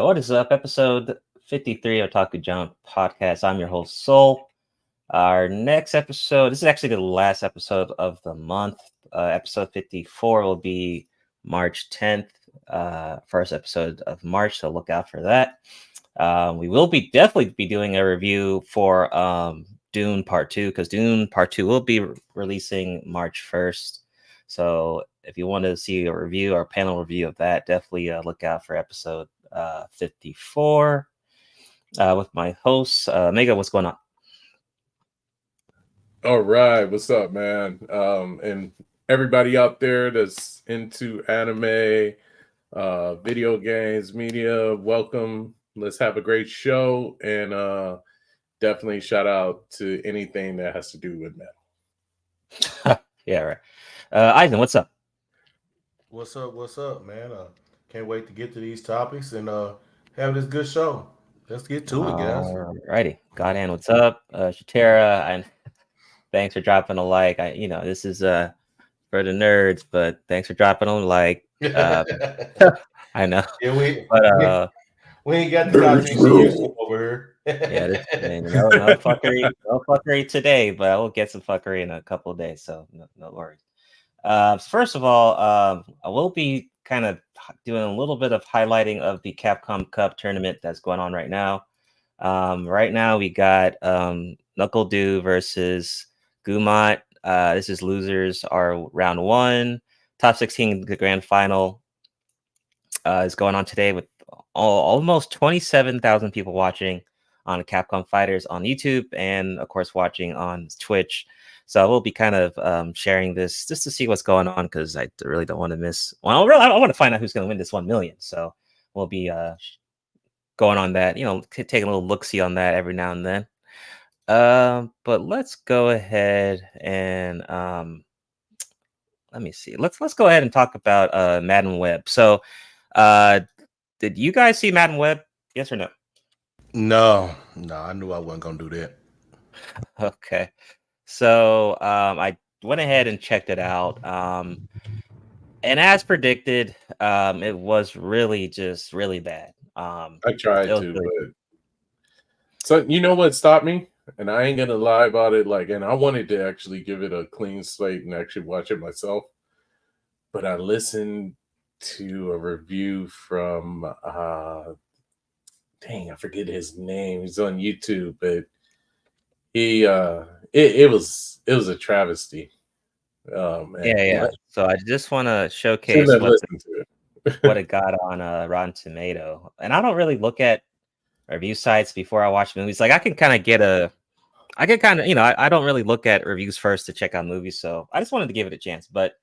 What is up? Episode 53 of Otaku Jump podcast. I'm your host, Soul. Our next episode, this is actually the last episode of the month. Episode 54 will be March 10th, first episode of March, so look out for that. We will definitely be doing a review for Dune Part 2, because Dune Part 2 will be releasing March 1st. So if you want to see a review or panel review of that, definitely look out for episode 54 with my host. Mega, what's going on? All right, what's up, man? And everybody out there that's into anime, video games, media, welcome. Let's have a great show, and definitely shout out to anything that has to do with metal. Yeah, right. Eisen, what's up? What's up? What's up, man? Can't wait to get to these topics and have this good show. Let's get to it, guys. Alrighty. Godhand, what's up? Shatera, and thanks for dropping a like. This is for the nerds, but thanks for dropping a like. I know. Yeah, we ain't got the content over here. Yeah, no fuckery today, but I will get some fuckery in a couple of days, so no worries. First of all, I will be kind of doing a little bit of highlighting of the Capcom Cup tournament that's going on right now. Right now we got Knuckle Dew versus Gumot. This is losers are round 1. Top 16, the grand final is going on today with almost 27,000 people watching on Capcom Fighters on YouTube, and of course watching on Twitch. So I will be kind of sharing this just to see what's going on, because I really don't want to miss. Well, really, I want to find out who's going to win this 1 million. So we'll be going on that, taking a little look-see on that every now and then. But let's go ahead and let me see. Let's go ahead and talk about Madam Web. So did you guys see Madam Web? Yes or no? No, I knew I wasn't gonna do that. Okay. So I went ahead and checked it out. And as predicted, it was really just really bad. I tried to, but so you know what stopped me? And I ain't gonna lie about it. And I wanted to actually give it a clean slate and actually watch it myself. But I listened to a review from I forget his name. He's on YouTube, but he it was a travesty. Yeah. So I just want to showcase what it got on Rotten Tomato. And I don't really look at review sites before I watch movies. Like I can kind of I don't really look at reviews first to check out movies. So I just wanted to give it a chance. But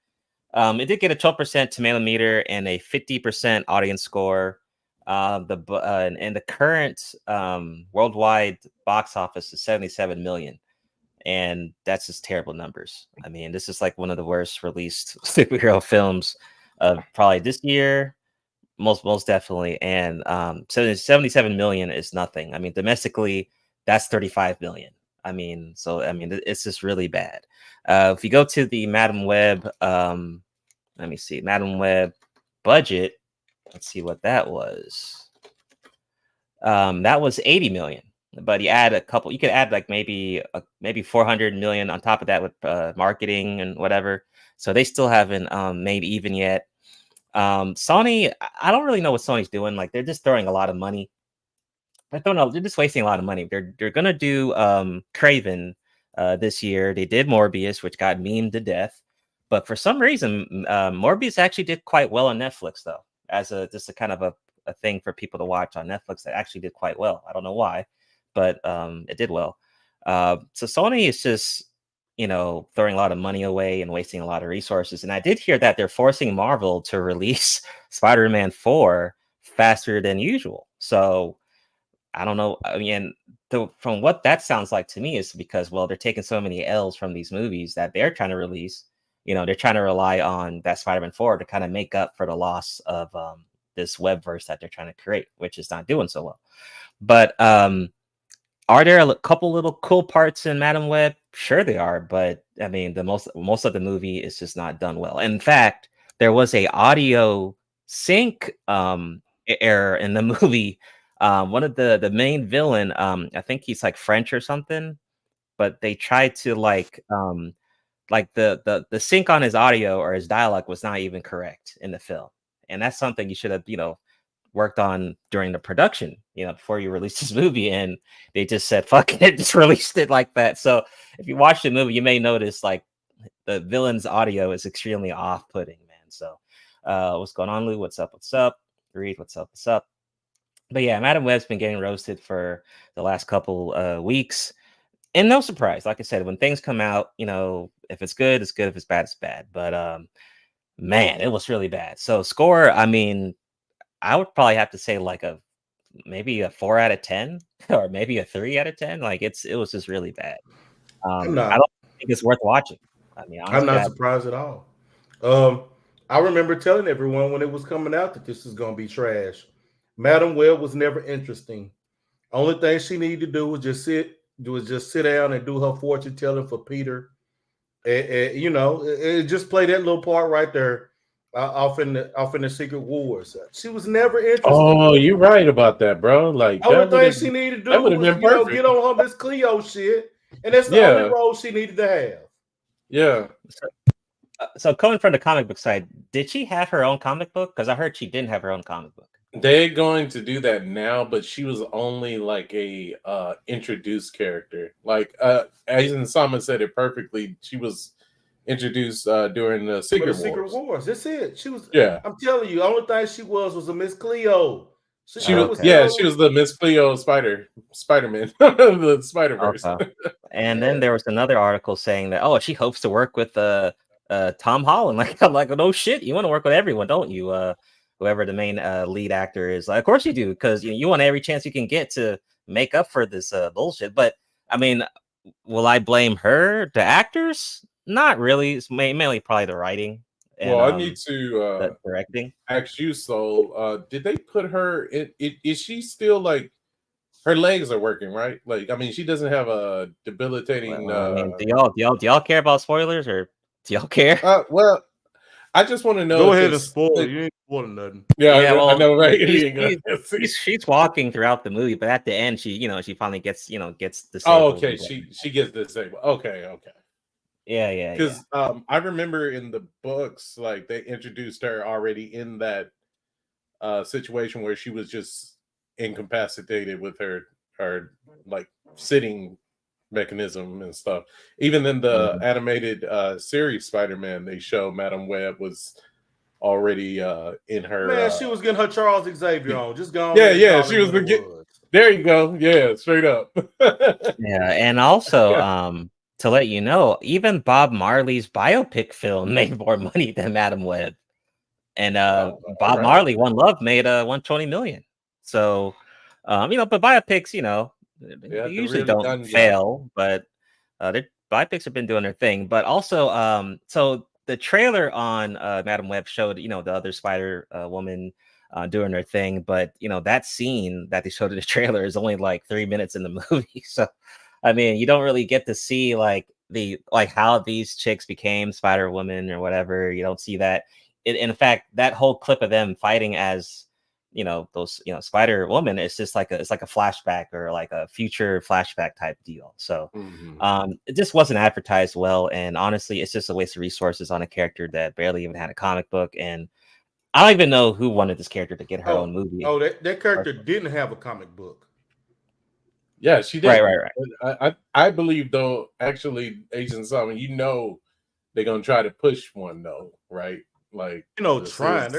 it did get a 12% tomato meter and a 50% audience score. And the current worldwide box office is 77 million. And that's just terrible numbers. I mean, this is like one of the worst released superhero films of probably this year, most definitely. And 77 million is nothing. I mean, domestically, that's 35 million. I mean, it's just really bad. If you go to the Madam Web, let me see, Madam Web budget. Let's see what that was. That was 80 million. But you could add like maybe 400 million on top of that with marketing and whatever. So they still haven't made even yet. Sony, I don't really know what Sony's doing. Like they're just throwing a lot of money. They're just wasting a lot of money. They're gonna do Craven this year. They did Morbius, which got memed to death. But for some reason, Morbius actually did quite well on Netflix, though, as just a kind of a thing for people to watch on Netflix. That actually did quite well. I don't know why, but it did well. So Sony is just, throwing a lot of money away and wasting a lot of resources. And I did hear that they're forcing Marvel to release Spider-Man 4 faster than usual. So I don't know. I mean, from what that sounds like to me is because, well, they're taking so many L's from these movies that they're trying to release. They're trying to rely on that Spider-Man 4 to kind of make up for the loss of this webverse that they're trying to create, which is not doing so well. But are there a couple little cool parts in Madam Web? Sure they are, but I mean, the most of the movie is just not done well. In fact, there was a audio sync error in the movie. One of the main villain, I think he's like French or something, but they tried to like the sync on his audio or his dialogue was not even correct in the film, and that's something you should have worked on during the production, before you release this movie, and they just said fuck it, just released it like that. So if you watch the movie, you may notice like the villain's audio is extremely off-putting, man. So what's going on, Lou? What's up? Reed, what's up? But yeah, Madam Web's been getting roasted for the last couple weeks. And no surprise, like I said, when things come out, if it's good, it's good. If it's bad, it's bad. But man, it was really bad. So score, I mean, I would probably have to say like maybe a 4 out of 10 or maybe a 3 out of 10. Like it was just really bad. I don't think it's worth watching. I mean, honestly, I'm not surprised at all. I remember telling everyone when it was coming out that this is going to be trash. Madam Web was never interesting. Only thing she needed to do was just sit down and do her fortune telling for Peter, and just play that little part right there. Off in the Secret Wars. She was never interested. Oh, you're right about that, bro. Like the only thing she needed to do was get on her Miss Cleo shit, and that's the only role she needed to have. Yeah. So coming from the comic book side, did she have her own comic book? Because I heard she didn't have her own comic book. They're going to do that now, but she was only like a introduced character. Like Aizen Sama said it perfectly. She was introduced during the Secret Wars. That's it. She was. Yeah, I'm telling you, the only thing she was a Miss Cleo. She was the Miss Cleo Spider-Man, the Spider-Verse. Okay. And then there was another article saying that she hopes to work with Tom Holland. Like I'm like, no shit, you want to work with everyone, don't you? Whoever the main lead actor is, like, of course you do, because you want every chance you can get to make up for this bullshit. But I mean, will I blame her, the actors? Not really. It's mainly probably the writing. And, I need to directing. Ask you, Soul. Did they put her in? Is she still like her legs are working, right? Like, I mean, she doesn't have a debilitating. Well, I mean, do y'all care about spoilers, or do y'all care? Well, I just want to know. Go ahead and spoil. You ain't spoiling nothing. Yeah, well, I know, right? She's walking throughout the movie, but at the end, she finally gets disabled. Oh, okay. She gets disabled. Okay. Yeah. Because I remember in the books, like they introduced her already in that situation where she was just incapacitated with her like sitting mechanism and stuff. Even in the animated series Spider-Man, they show Madam Web was already in her. Man, she was getting her Charles Xavier on. Just go. Yeah. She was there. You go. Yeah, straight up. Yeah, and also to let you know, even Bob Marley's biopic film made more money than Madam Web, and Bob Marley, One Love, made 120 million. So, but biopics, they usually really don't fail, but the biopics have been doing their thing. But also, so the trailer on Madam Web showed, the other Spider Woman doing their thing, but that scene that they showed in the trailer is only like 3 minutes in the movie. So, I mean, you don't really get to see how these chicks became Spider Woman or whatever. You don't see that. In fact, that whole clip of them fighting as those Spider Woman, it's just like a flashback or like a future flashback type deal. So it just wasn't advertised well, and honestly, it's just a waste of resources on a character that barely even had a comic book. And I don't even know who wanted this character to get her own movie. Oh, that character didn't have a comic book. Yeah, she did. Right. I believe, though, actually, Asian Simon, they're gonna try to push one, though, right? Like, trying.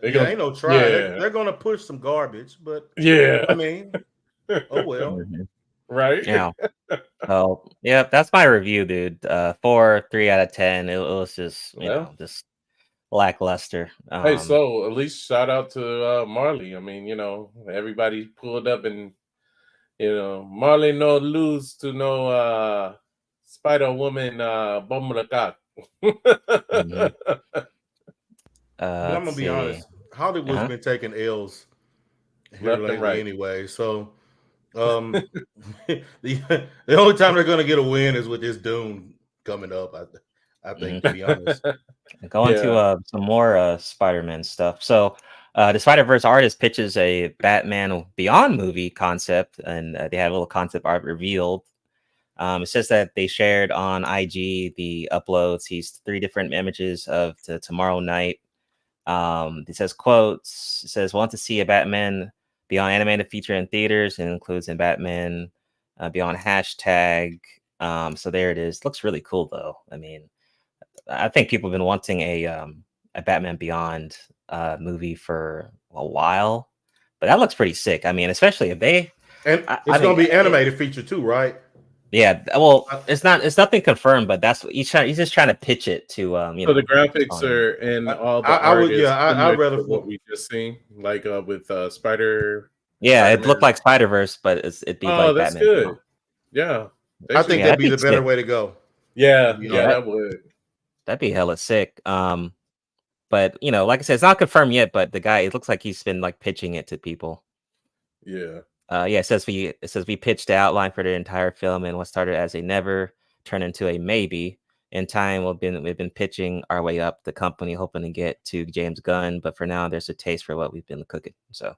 Ain't no trying. Yeah. They're gonna push some garbage, but yeah, I mean, oh well, right? Yeah. Oh, yeah. That's my review, dude. 3 out of 10. It was just just lackluster. Hey, so at least shout out to Marley. I mean, everybody pulled up and. Marley no lose to no Spider Woman Bomrakak. I'm gonna be honest. Hollywood's been taking L's here lately anyway. So the only time they're gonna get a win is with this Dune coming up. I think, to be honest. Going to some more Spider-Man stuff. So The Spider-Verse artist pitches a Batman Beyond movie concept, and they had a little concept art revealed. It says that they shared on IG the uploads. He's 3 different images of the Tomorrow Night. It says quotes. It says, "Want to see a Batman Beyond animated feature in theaters?" And includes in Batman Beyond hashtag. So there it is. Looks really cool though. I mean, I think people have been wanting a Batman Beyond movie for a while, but that looks pretty sick. I mean, especially if they and it's going to be animated feature too, right? Yeah, well, it's nothing confirmed, but that's what he's just trying to pitch it to So the graphics are and all the art is I'd rather what we just seen, like with Spider. Yeah, Spider-Man. it looked like Spider-Verse, but it'd be like that's Batman. good. Yeah, I think that'd be the better way to go. Yeah, that would. That'd be hella sick. But like I said, it's not confirmed yet. But the guy, it looks like he's been like pitching it to people. Yeah. It says we pitched the outline for the entire film, and what started as a never turned into a maybe. In time, we've been pitching our way up the company, hoping to get to James Gunn. But for now, there's a taste for what we've been cooking. So,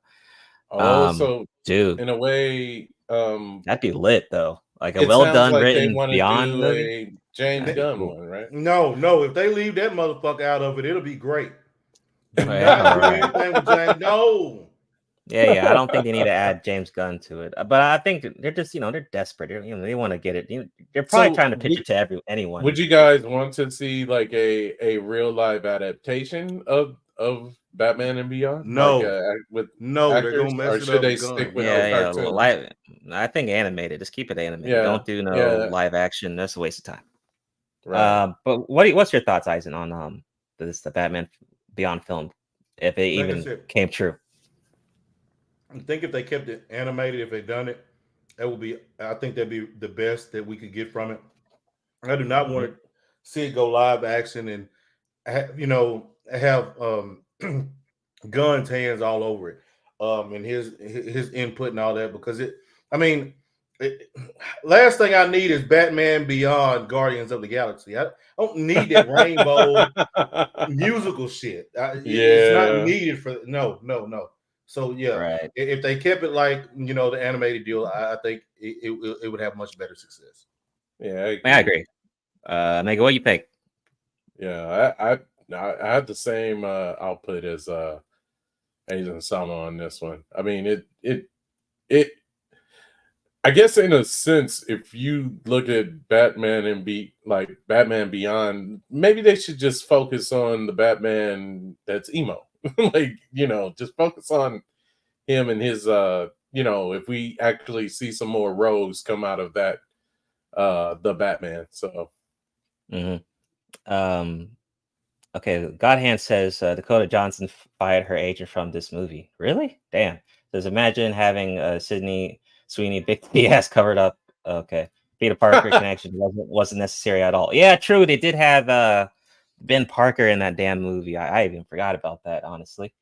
so dude, in a way, that'd be lit though. Like a well done written Beyond movie. A James Gunn one, right? No. If they leave that motherfucker out of it, it'll be great. Anything with James. No. Yeah. I don't think they need to add James Gunn to it, but I think they're just, they're desperate. They want to get it. They're probably trying to pitch it to anyone. Would you guys want to see like a real live adaptation of Batman and Beyond? No, with they're gonna mess it up. Should they stick with live? I think animated. Just keep it animated. Yeah, don't do no live action. That's a waste of time. Right. But what's your thoughts, Eisen, on the Batman Beyond film, if it even came true? I think if they kept it animated, if they done it, I think that'd be the best that we could get from it. I do not want to see it go live action and have Gunn's hands all over it, and his input and all that, because last thing I need is Batman Beyond Guardians of the Galaxy. I don't need that rainbow musical shit. It's not needed for no. So right. If they kept it like the animated deal, I think it would have much better success. Yeah, I agree. Mega, what do you think? Yeah, I have the same output as Asian Sama on this one. I mean, it. I guess in a sense, if you look at Batman and Batman Beyond, maybe they should just focus on the Batman that's emo. Just focus on him and his if we actually see some more rogues come out of that the Batman. So okay, Godhand says Dakota Johnson fired her agent from this movie. Really? Damn. Says imagine having Sydney Sweeney big ass covered up. Okay. Peter Parker connection wasn't necessary at all. Yeah, true. They did have Ben Parker in that damn movie. I even forgot about that, honestly.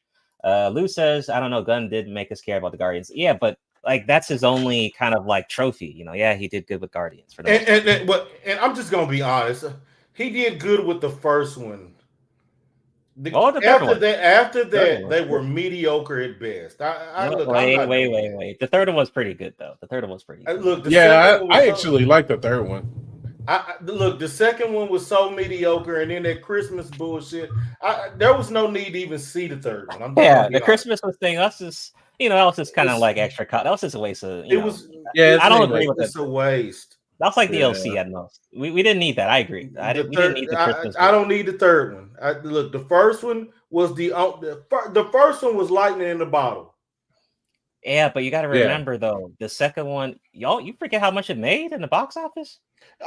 Lou says, I don't know, Gunn did make us care about the Guardians. Yeah, but that's his only kind of trophy. Yeah, he did good with Guardians. And I'm just gonna be honest. He did good with the first one. After that, they were mediocre at best. Wait. The third one was pretty good, though. The third one was pretty good. Look, I actually like the third one. The second one was so mediocre, and then that Christmas bullshit. There was no need to even see the third one. The Christmas thing. That's just that was just kind of like extra cut. That was just a waste of. I don't agree with it. It's a waste. That's like DLC at most. We didn't need that. I agree. We didn't need the Christmas. I don't need the third one. Look, the first one was the first one was lightning in the bottle. Yeah, but you got to remember though, the second one, you forget how much it made in the box office.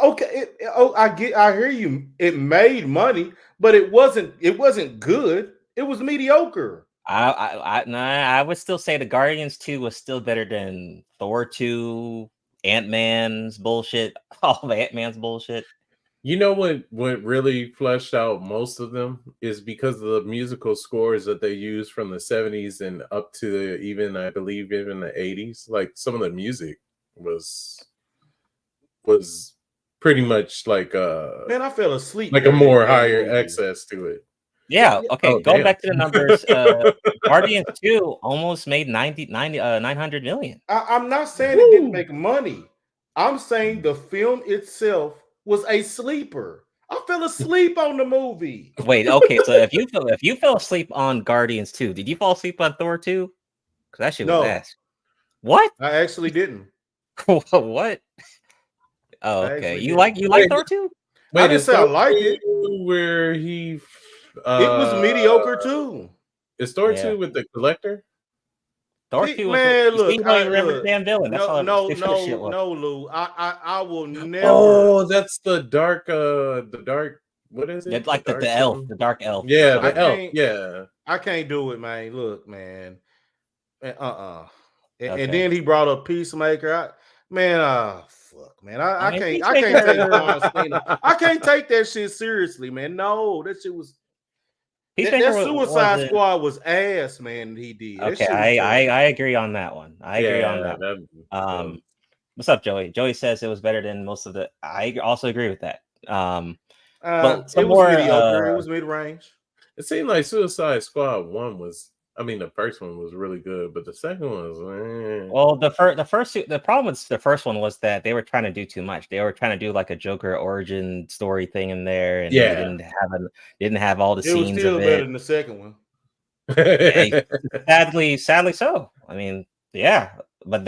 Okay, I hear you. It made money, but it wasn't good. It was mediocre. I would still say the Guardians 2 was still better than Thor 2, Ant-Man's bullshit, all of Ant-Man's bullshit. You know what really fleshed out most of them is because of the musical scores that they used from the 70s and up to I believe even the 80s. Like some of the music was pretty much like man, I fell asleep. Like a more higher access to it. Yeah. Okay. Oh, Going damn. back to the numbers, Guardians 2 almost made 900 million. I'm not saying it didn't make money. I'm saying the film itself was a sleeper. I fell asleep on the movie. Wait. Okay. So if you fell asleep on Guardians 2, did you fall asleep on Thor 2? Because that shit was ass. What? I actually didn't. What? Oh, okay. You like Thor 2? I didn't say I liked it. Where he it was mediocre too. Is Thor 2 with the Collector? Thor 2 was man, look, you don't remember the damn villain. That's all no, Lou. I will never. Oh, that's the dark what is it? It's like the elf, the dark elf. Yeah, the elf. Yeah. I can't do it, man. Look, man. And then he brought up Peacemaker. Fuck, man. I can't take John Cena. I can't take that shit seriously, man. No, that shit was that Suicide Squad was ass, man. He did. Okay, I agree on that one. I agree on that. What's up, Joey? Joey says it was better than most of the. I also agree with that. But it was mediocre. It was mid-range. It seemed like Suicide Squad 1 was. I mean, the first one was really good, but the second one was. Well, the problem with the first one was that they were trying to do too much. They were trying to do like a Joker origin story thing in there, and they didn't have all the scenes. It was still better than the second one. Sadly so. I mean, yeah, but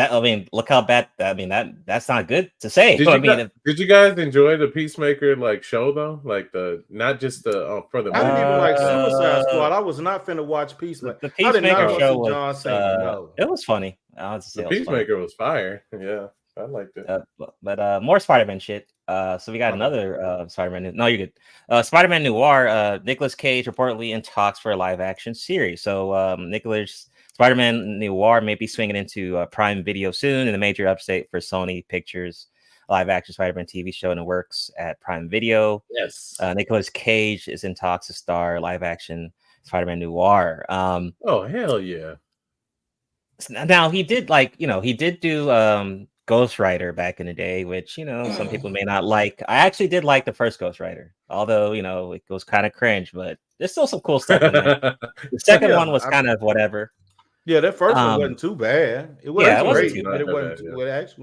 look how bad. That's not good to say. Did you guys enjoy the Peacemaker show though? Like not just the for the. I didn't even like Suicide Squad. I was not finna watch Peacemaker. The Peacemaker show was. John Cena, no. It was funny. The Peacemaker was fire. Yeah, I liked it. But more Spider-Man shit. So we got another Spider-Man. No, you're good. Spider-Man Noir. Nicolas Cage reportedly in talks for a live-action series. So Spider-Man Noir may be swinging into Prime Video soon, and a major update for Sony Pictures live-action Spider-Man TV show in the works at Prime Video. Yes. Nicolas Cage is in talks to star live-action Spider-Man Noir. Oh hell yeah! Now he did do Ghost Rider back in the day, which some people may not like. I actually did like the first Ghost Rider, although it was kind of cringe, but there's still some cool stuff in there. The second one was kind of whatever. Yeah, that first one wasn't too bad. It wasn't great, but it wasn't.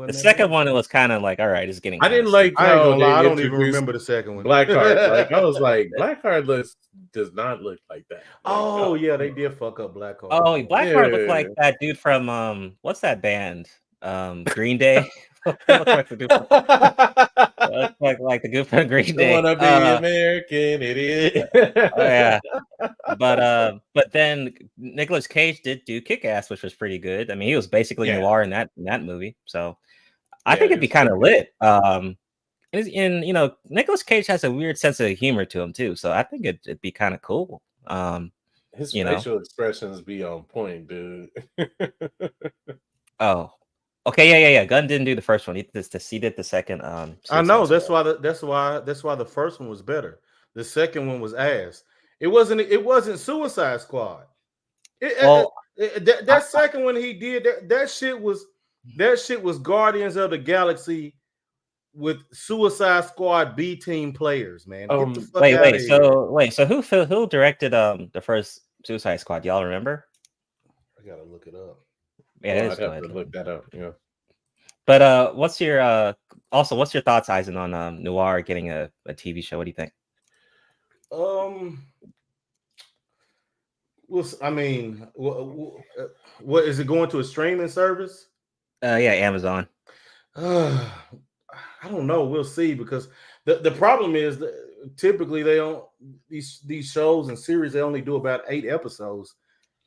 The second one, it was kind of like, all right, it's getting. I didn't like. I ain't gonna lie, I don't even remember the second one. Blackheart. I was like, Blackheart does not look like that. Oh yeah, they did fuck up Blackheart. Oh, Blackheart looked like that dude from what's that band? Green Day. Looked like the dude like the dude from Green Day. Wanna be American idiot. Oh yeah. But then Nicolas Cage did do Kick-Ass, which was pretty good. I mean, he was basically noir in that movie. So I think it'd be kind of lit. Nicolas Cage has a weird sense of humor to him too. So I think it'd be kind of cool. His facial expressions be on point, dude. Oh. Okay, yeah. Gunn didn't do the first one. He did the second. I know that's why the first one was better. The second one was ass. It wasn't Suicide Squad. That second one he did that shit was Guardians of the Galaxy with Suicide Squad B team players, man. So who directed the first Suicide Squad? Y'all remember? I gotta look it up. Yeah, I'd have to look that up. Yeah. But what's your thoughts, Eisen, on Noir getting a TV show? What do you think? What is it going to a streaming service? Yeah, Amazon. I don't know. We'll see, because the problem is that typically they don't these shows and series, they only do about 8 episodes,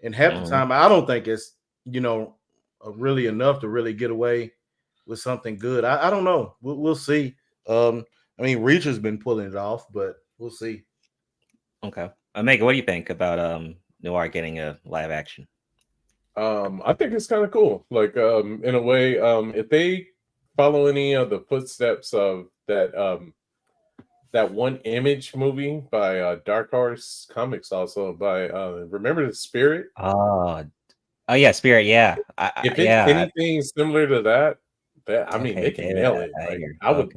and half the time I don't think it's really enough to really get away with something good. I don't know. We'll see. Reacher's been pulling it off, but we'll see. Okay. Megan, what do you think about Noir getting a live action? I think it's kind of cool. In a way, if they follow any of the footsteps of that one Image movie by Dark Horse Comics, also by Remember the Spirit. Oh yeah, Spirit. Yeah. If it's anything similar to that, they can nail it. I would.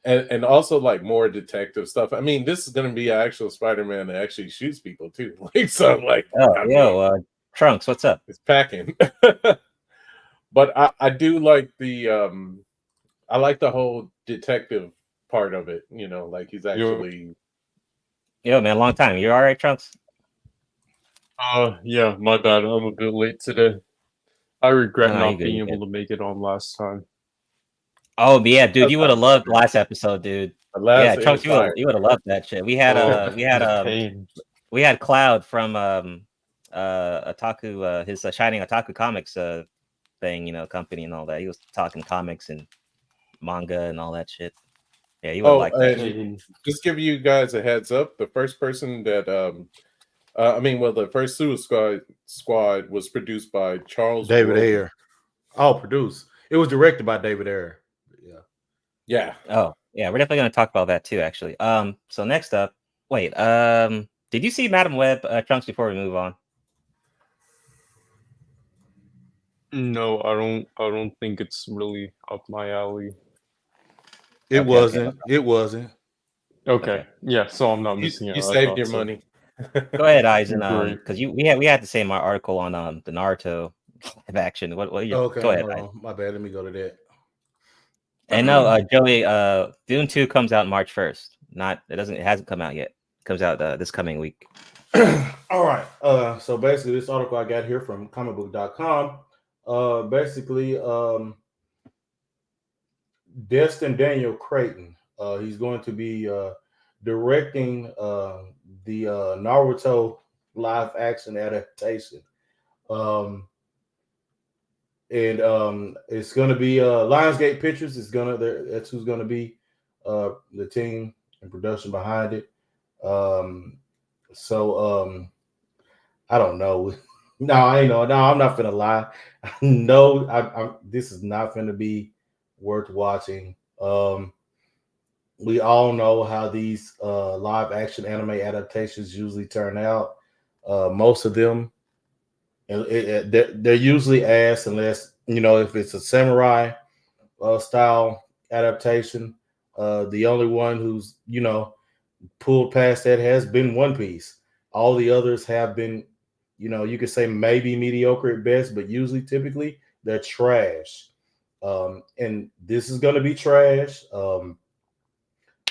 and also like more detective stuff. I mean, this is going to be an actual Spider-Man that actually shoots people too. Like so, like Trunks, what's up? It's packing. But I do like the I like the whole detective part of it. You know, like he's actually. Yo, man, long time. You all right, Trunks? Yeah, my bad. I'm a bit late today. I regret not being able to make it on last time. Oh yeah, dude, you would have loved last episode, dude. Trunks, you would have loved that shit. We had we had Cloud from Otaku, his Shining Otaku Comics thing, you know, company and all that. He was talking comics and manga and all that shit. Yeah, you would like that. Just give you guys a heads up. The first person that the first Suicide Squad was produced by David Ayer. Oh, produced. It was directed by David Ayer. Yeah. Oh, yeah. We're definitely going to talk about that too, actually. So next up, wait. Did you see Madam Web, Trunks? Before we move on. No, I don't think it's really up my alley. It wasn't. It wasn't. Okay. Yeah. So I'm not missing out. You saved your money. Go ahead, Eisen. Because we had the same article on the Naruto live action. What are your, okay, go ahead. My bad. Let me go to that. And no, Joey, Dune 2 comes out March 1st. It hasn't come out yet. It comes out this coming week. All right. So basically this article I got here from comicbook.com. Basically, Destin Daniel Creighton. He's going to be directing the Naruto live action adaptation. And it's going to be Lionsgate Pictures. That's who's going to be the team and production behind it. I don't know. No, I'm not gonna lie. No, this is not gonna be worth watching. We all know how these live action anime adaptations usually turn out. Most of them, they're usually ass unless, if it's a samurai style adaptation. The only one who's, pulled past that has been One Piece. All the others have been, you could say maybe mediocre at best, but usually typically they're trash. And this is going to be trash.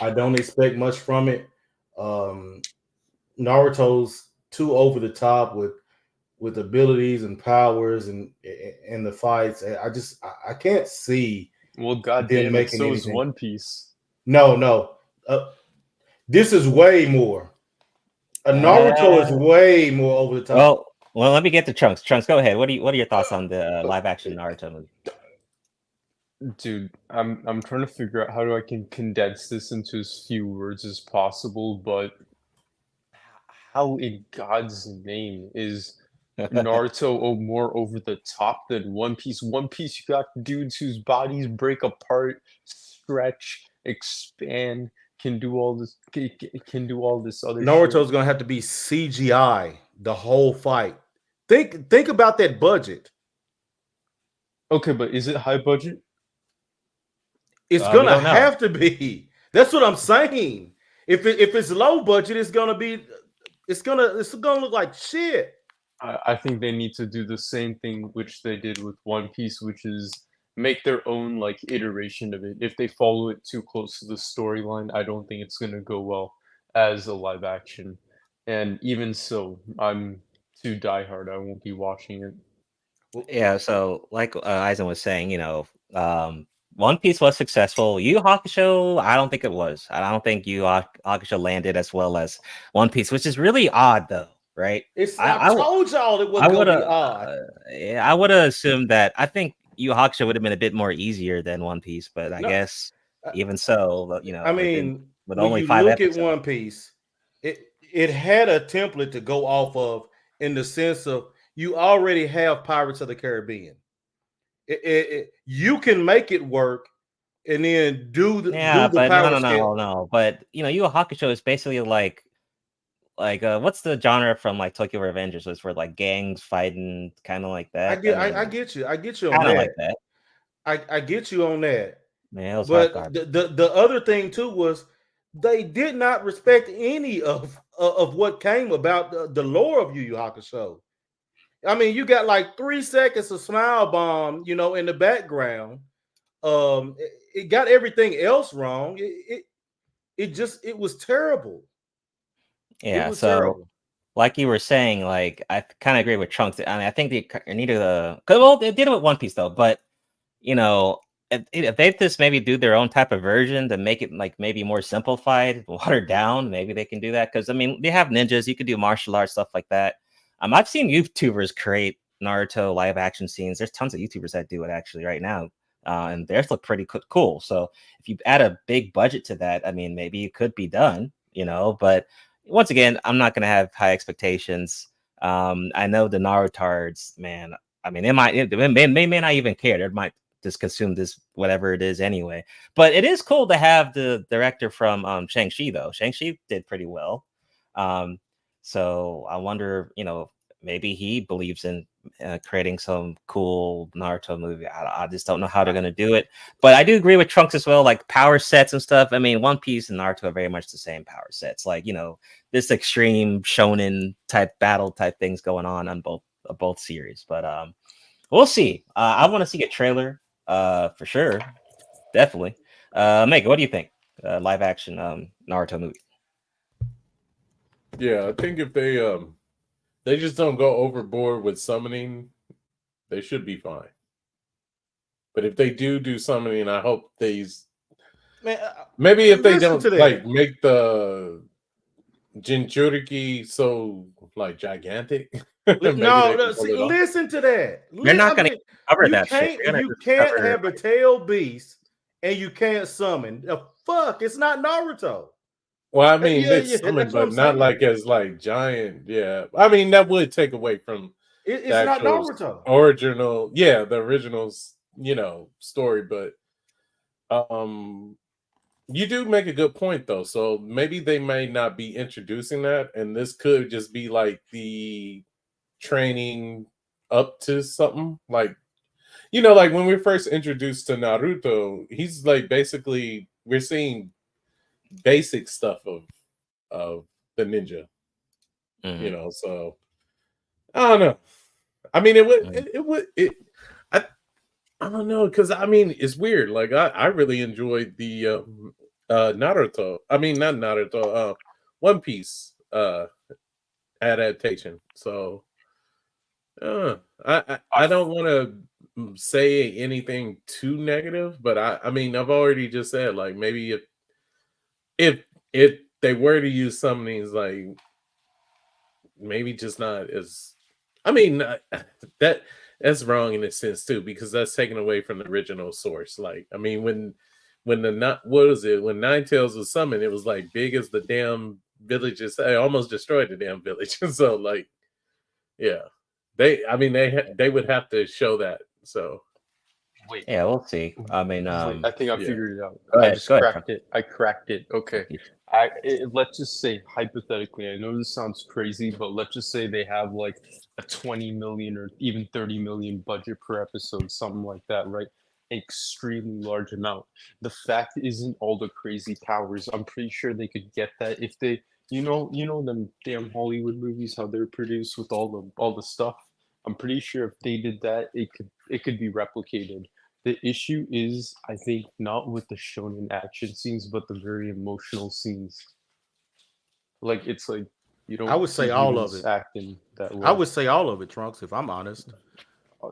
I don't expect much from it. Naruto's too over the top with abilities and powers and the fights. I can't see. Well, goddamn it, so is One Piece. No. This is way more. Naruto is way more over the top. Well, let me get to Trunks. Trunks, go ahead. What are your thoughts on the live action Naruto movie? Dude, I'm trying to figure out how I can condense this into as few words as possible, but how in God's name is Naruto more over the top than One Piece? One Piece, you got dudes whose bodies break apart, stretch, expand, can do all this other Naruto's gonna have to be CGI the whole fight. Think about that budget. Okay, but is it high budget? It's gonna have to be. That's what I'm saying. If it's low budget, it's gonna look like shit. I think they need to do the same thing which they did with One Piece, which is make their own iteration of it. If they follow it too close to the storyline, I don't think it's gonna go well as a live action. And even so, I'm too diehard. I won't be watching it. Yeah, so like Eisen was saying, One Piece was successful. Yu Yu Hakusho, I don't think it was. I don't think Yu Yu Hakusho landed as well as One Piece, which is really odd, though, right? I told y'all it was going to be odd. I would have assumed that. I think Yu Yu Hakusho would have been a bit more easier than One Piece, but I guess even so, I mean, with when only you 5 look episodes. at One Piece, it had a template to go off of in the sense of you already have Pirates of the Caribbean. You can make it work and then do the but power no. But Yu Yu Hakusho is basically like what's the genre from Tokyo Revengers? It's where gangs fighting, kind of like that. I get you. I get you on that. Like that. I get you on that. Man, but the other thing too was they did not respect any of what came about the lore of Yu Yu Hakusho. I mean, you got like 3 seconds of Smile Bomb, you know, in the background. It got everything else wrong. It was terrible. Yeah, so terrible. Like you were saying, like I kind of agree with Trunks. I mean, I think they needed well, they did it with One Piece though, but you know, if they just maybe do their own type of version to make it like maybe more simplified, watered down, maybe they can do that. Because I mean, they have ninjas, you could do martial arts stuff like that. I've seen YouTubers create Naruto live action scenes. There's tons of YouTubers that do it actually right now, and theirs look pretty cool. So if you add a big budget to that, I mean, maybe it could be done, you know. But once again, I'm not gonna have high expectations. I know the Narutards, man. I mean, they may not even care. They might just consume this whatever it is anyway. But it is cool to have the director from Shang-Chi though. Shang-Chi did pretty well. So I wonder, you know, maybe he believes in creating some cool Naruto movie. I just don't know how they're going to do it. But I do agree with Trunks as well, like power sets and stuff. I mean, One Piece and Naruto are very much the same power sets. Like, you know, this extreme shonen type battle type things going on both series. But we'll see. I want to see a trailer for sure. Definitely. Megan, what do you think? Live action Naruto movie. Yeah, I think if they just don't go overboard with summoning, they should be fine. But if they do summoning, I hope maybe if they don't like make the Jinchuriki so like gigantic. Listen to that. They're not going to cover that shit. You can't have a tail beast and you can't summon. Fuck, it's not Naruto. Well, I mean, it's summoned, but not like as like giant. Yeah, I mean that would take away from it's not Naruto original. Yeah, the original's story, but you do make a good point though. So maybe they may not be introducing that, and this could just be like the training up to something like like when we first introduced to Naruto, he's like basically we're seeing basic stuff of the ninja, so I don't know. I mean, I don't know, because I mean it's weird. Like I really enjoyed the Naruto. I mean not Naruto, One Piece adaptation. So I don't want to say anything too negative, but I mean I've already just said like maybe if they were to use some of these, like maybe just not as, I mean that's wrong in a sense too, because that's taken away from the original source. Like I mean when when Nine Tails was summoned, it was like big as the damn villages. I almost destroyed the damn village. So like yeah, they would have to show that. So wait, yeah, we'll see. I mean, I think I figured it out. I cracked it. Okay. Let's just say hypothetically, I know this sounds crazy, but let's just say they have like a 20 million or even 30 million budget per episode, something like that, right? Extremely large amount. The fact isn't all the crazy powers. I'm pretty sure they could get that if they, you know them damn Hollywood movies, how they're produced with all the stuff. I'm pretty sure if they did that, it could be replicated. The issue is, I think, not with the shonen action scenes, but the very emotional scenes. Like it's like you don't. I would say all of it. Acting that way. I would say all of it, Trunks. If I'm honest.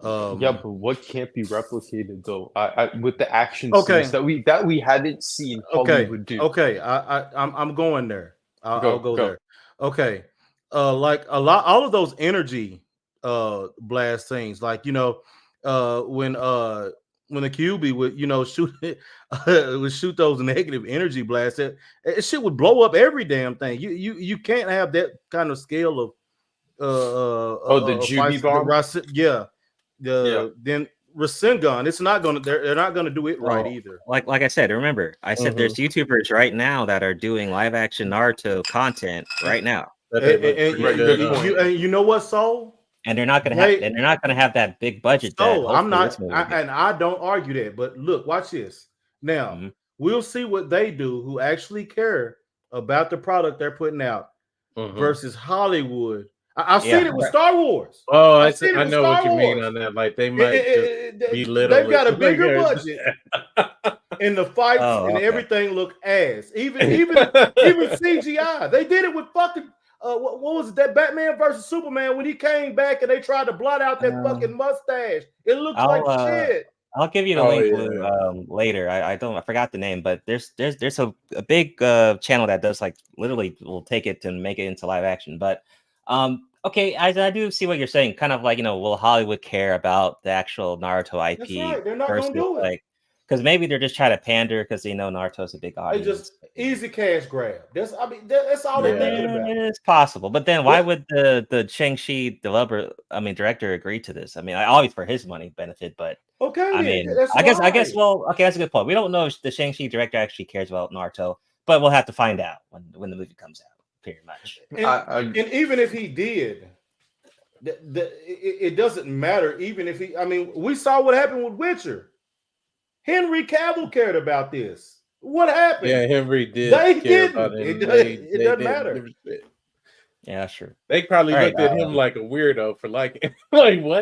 Yeah, but what can't be replicated though? I with the action scenes that we hadn't seen Hollywood do. Okay, I'm going there. I'll go there. Okay, like all of those energy blast scenes, like when the QB would shoot those negative energy blasts, it shit would blow up every damn thing. You can't have that kind of scale of the Jubi bomb. Then Rasengan, it's not gonna. They're not gonna do it right either. Like I said, remember I said there's YouTubers right now that are doing live action Naruto content right now. And you know what, Soul? And they're not gonna have. And they're not gonna have that big budget. Oh, I'm not. I don't argue that. But look, watch this. Now, we'll see what they do who actually care about the product they're putting out versus Hollywood. I've seen it with Star Wars. Oh, I know what you mean on that. Like they might belittle. They've got a bigger budget, and the fights and everything look ass. Even CGI. They did it with fucking what was it? That Batman versus Superman when he came back and they tried to blot out that fucking mustache. It looks like shit. I'll give you the link later. I forgot the name, but there's a big channel that does like literally will take it and make it into live action. But okay, I do see what you're saying. Kind of like, will Hollywood care about the actual Naruto IP? That's right. They're not gonna do it. Like, because maybe they're just trying to pander because they know Naruto's a big audience. They just easy cash grab. That's all they're thinking about. It's possible, but then why would the Shang-Chi director agree to this? I mean, obviously for his money benefit, but okay. I mean, I guess. Well, okay, that's a good point. We don't know if the Shang-Chi director actually cares about Naruto, but we'll have to find out when the movie comes out. Pretty much. And even if he did, it doesn't matter. Even if we saw what happened with Witcher. Henry Cavill cared about this. What happened? Yeah, Henry did. They didn't. It doesn't matter. Yeah, sure. They probably looked at him like a weirdo for like what? Go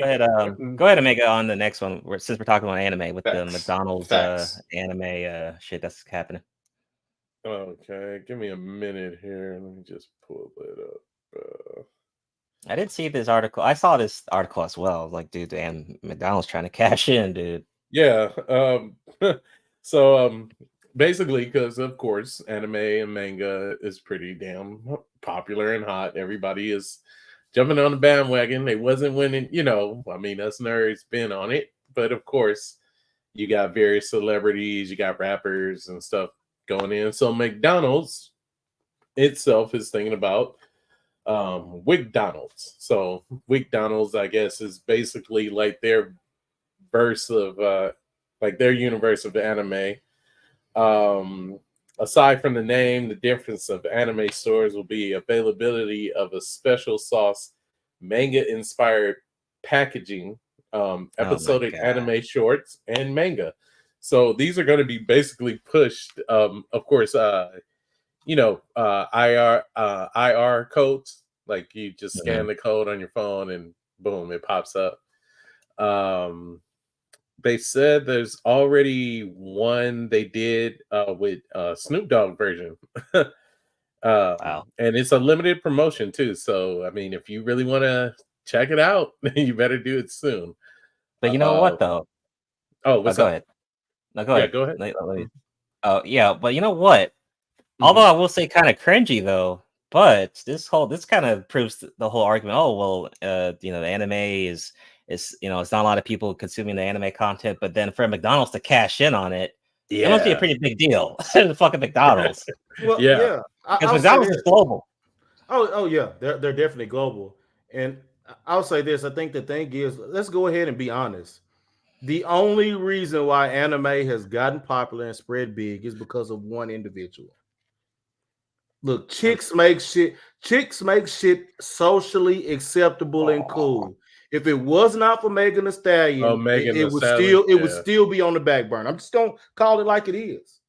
ahead, and make it on the next one. Since we're talking about anime with the McDonald's anime shit that's happening. Okay, give me a minute here. Let me just pull it up. I did see this article. I saw this article as well. Like, dude, McDonald's trying to cash in, dude. Yeah. So basically, because of course, anime and manga is pretty damn popular and hot. Everybody is jumping on the bandwagon. They wasn't winning, us nerds been on it, but of course, you got various celebrities, you got rappers and stuff going in. So McDonald's itself is thinking about WcDonald's. So WcDonald's, I guess, is basically like their verse of like their universe of anime. Aside from the name, the difference of anime stores will be availability of a special sauce, manga-inspired packaging, episodic anime shorts, and manga. So these are going to be basically pushed. Of course, IR codes. Like you just scan the code on your phone and boom, it pops up. They said there's already one they did with Snoop Dogg version. Wow. And it's a limited promotion too. So, I mean, if you really want to check it out, you better do it soon. But you know what, though? Oh, what's go up? ahead. No, go ahead. Go ahead. Yeah, but you know what? Although I will say kind of cringy, though, but this kind of proves the whole argument. Oh, well, the anime is it's not a lot of people consuming the anime content, but then for McDonald's to cash in on it, it must be a pretty big deal. The fucking McDonald's. Well, yeah, because McDonald's is global. Oh yeah, they're definitely global. And I'll say this: I think the thing is, let's go ahead and be honest. The only reason why anime has gotten popular and spread big is because of one individual. Look, chicks make shit socially acceptable and cool. If it was not for Megan Thee Stallion, it would still be on the back burner. I'm just gonna call it like it is.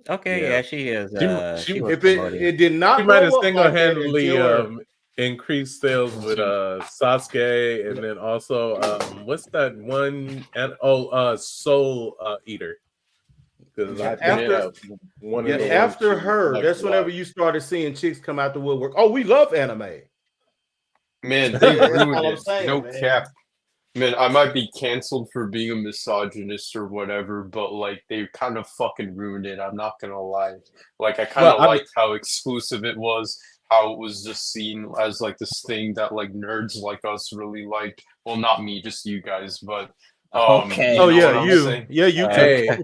Okay, yeah, she is. It did not. She might have single-handedly increased sales with Sasuke, and then also what's that one? Soul Eater. After her, that's whenever you started seeing chicks come out the woodwork. Oh, we love anime. Man, they ruined it. No cap. Man, I might be canceled for being a misogynist or whatever, but like they kind of fucking ruined it. I'm not gonna lie. Like I kind of liked how exclusive it was, how it was just seen as like this thing that like nerds like us really liked. Well, not me, just you guys, but okay. You too.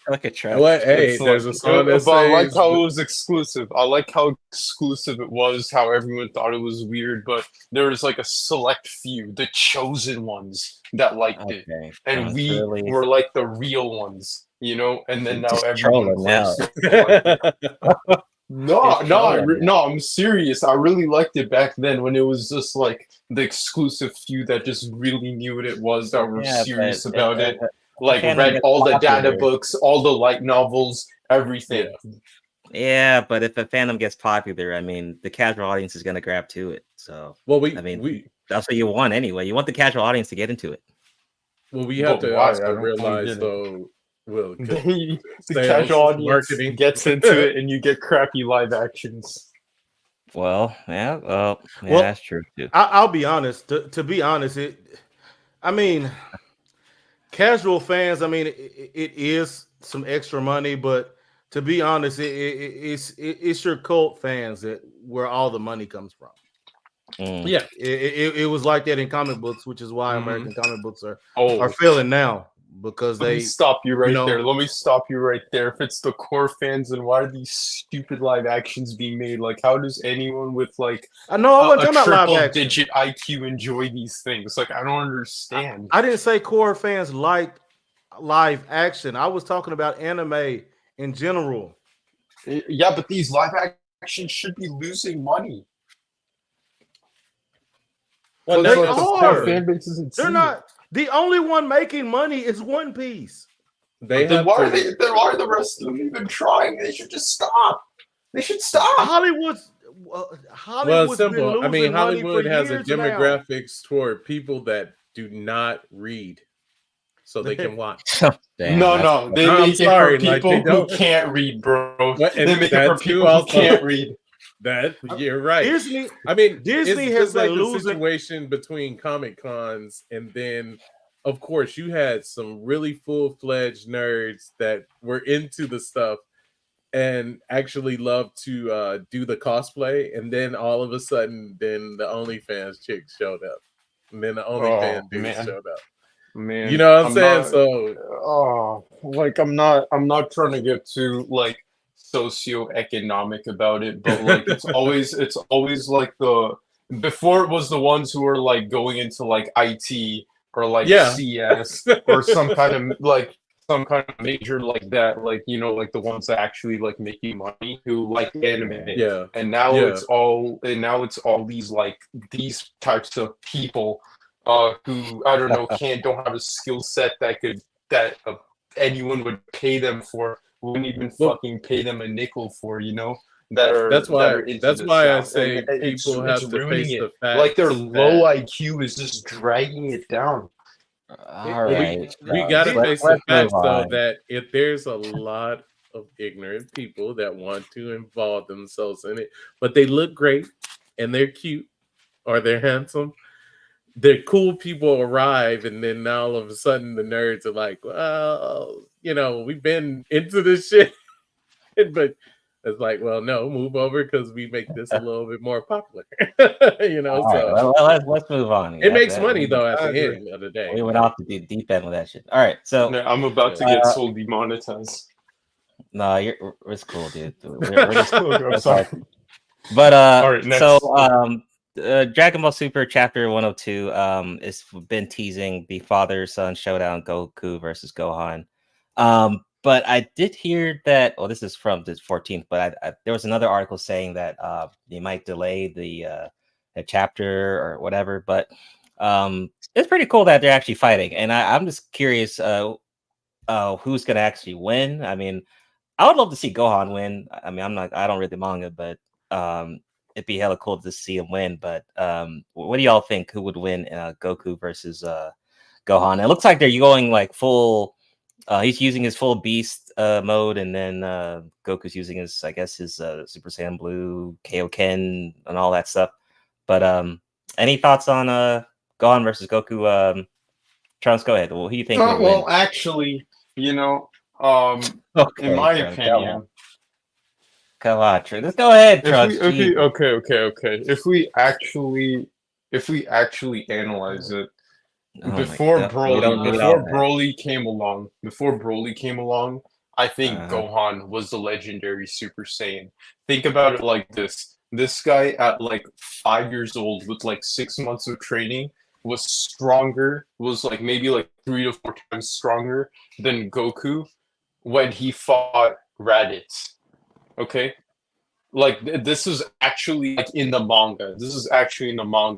Look at Trevor. What? Hey, there's a song that says, I like how it was exclusive. I like how exclusive it was, how everyone thought it was weird, but there was like a select few, the chosen ones that liked it. And we were like the real ones, and then now everyone No, I'm serious. I really liked it back then when it was just like the exclusive few that just really knew what it was, that were serious about it. like read all the data books, all the light novels, everything. Yeah, but if a fandom gets popular, I mean, the casual audience is going to grab to it. So, well, that's what you want anyway. You want the casual audience to get into it. Well, we have to also realize, though, the casual audience gets into it, and you get crappy live actions. Well, that's true too. I'll be honest. To be honest, I mean, casual fans. I mean, it is some extra money, but to be honest, it's your cult fans where all the money comes from. Yeah, it was like that in comic books, which is why American comic books are failing now, because Let me stop you right there. Let me stop you right there. If it's the core fans, then why are these stupid live actions being made? Like, how does anyone with like a triple digit IQ enjoy these things? Like, I don't understand. I didn't say core fans like live action. I was talking about anime in general. Yeah, but these live actions should be losing money. Well, they're not. The only one making money is One Piece. Then why are the rest of them even trying? They should just stop. They should stop. Hollywood's simple. I mean, Hollywood has a demographics toward people that do not read, so they can watch. No, they make it for people who can't read, bro. They make it for people who can't read. That you're right. Disney has been losing the situation between Comic Cons, and then of course you had some really full-fledged nerds that were into the stuff and actually loved to do the cosplay, and then all of a sudden then the OnlyFans chicks showed up. And then the OnlyFans dudes showed up. Man, you know what I'm saying? Like I'm not trying to get too like socioeconomic about it, but like it's always like before it was the ones who were like going into like IT or like CS or some kind of major like that, like like the ones that actually like making money who like anime. And now it's all these like these types of people who I don't know don't have a skill set that anyone would pay them for. Wouldn't even fucking pay them a nickel for, that's why I say people have to face the fact, like their low IQ is just dragging it down. All right, we gotta face the fact though that if there's a lot of ignorant people that want to involve themselves in it, but they look great and they're cute or they're handsome, the cool people arrive, and then all of a sudden the nerds are like, well, we've been into this shit, but it's like, well, no, move over because we make this a little bit more popular. Let's move on. It makes money though at the end of the day. We went off the deep end with that shit. All right, so I'm about to get soul demonetized. No, it's cool, dude. We're just I'm sorry. But all right, next. So Dragon Ball Super Chapter 102 has been teasing the father-son showdown, Goku versus Gohan. But I did hear that. Well, this is from the 14th, but there was another article saying that they might delay the chapter or whatever. But it's pretty cool that they're actually fighting, and I'm just curious who's gonna actually win. I mean, I would love to see Gohan win. I mean, I don't read the manga, but it'd be hella cool to see him win. But what do y'all think? Who would win Goku versus Gohan? It looks like they're going like full. He's using his full beast mode, and then Goku's using his Super Saiyan Blue, Kaioken, and all that stuff. But any thoughts on Gohan versus Goku? Trunks, go ahead. Well, who do you think? Well, actually, in my opinion. Come on, Trunks. Let's go ahead, Trunks. Okay. If we actually analyze it, before Broly came along, I think Gohan was the legendary Super Saiyan. Think about it like this. This guy at like 5 years old with like 6 months of training was stronger, was like maybe like 3 to 4 times stronger than Goku when he fought Raditz. Okay? Like this is actually like in the manga.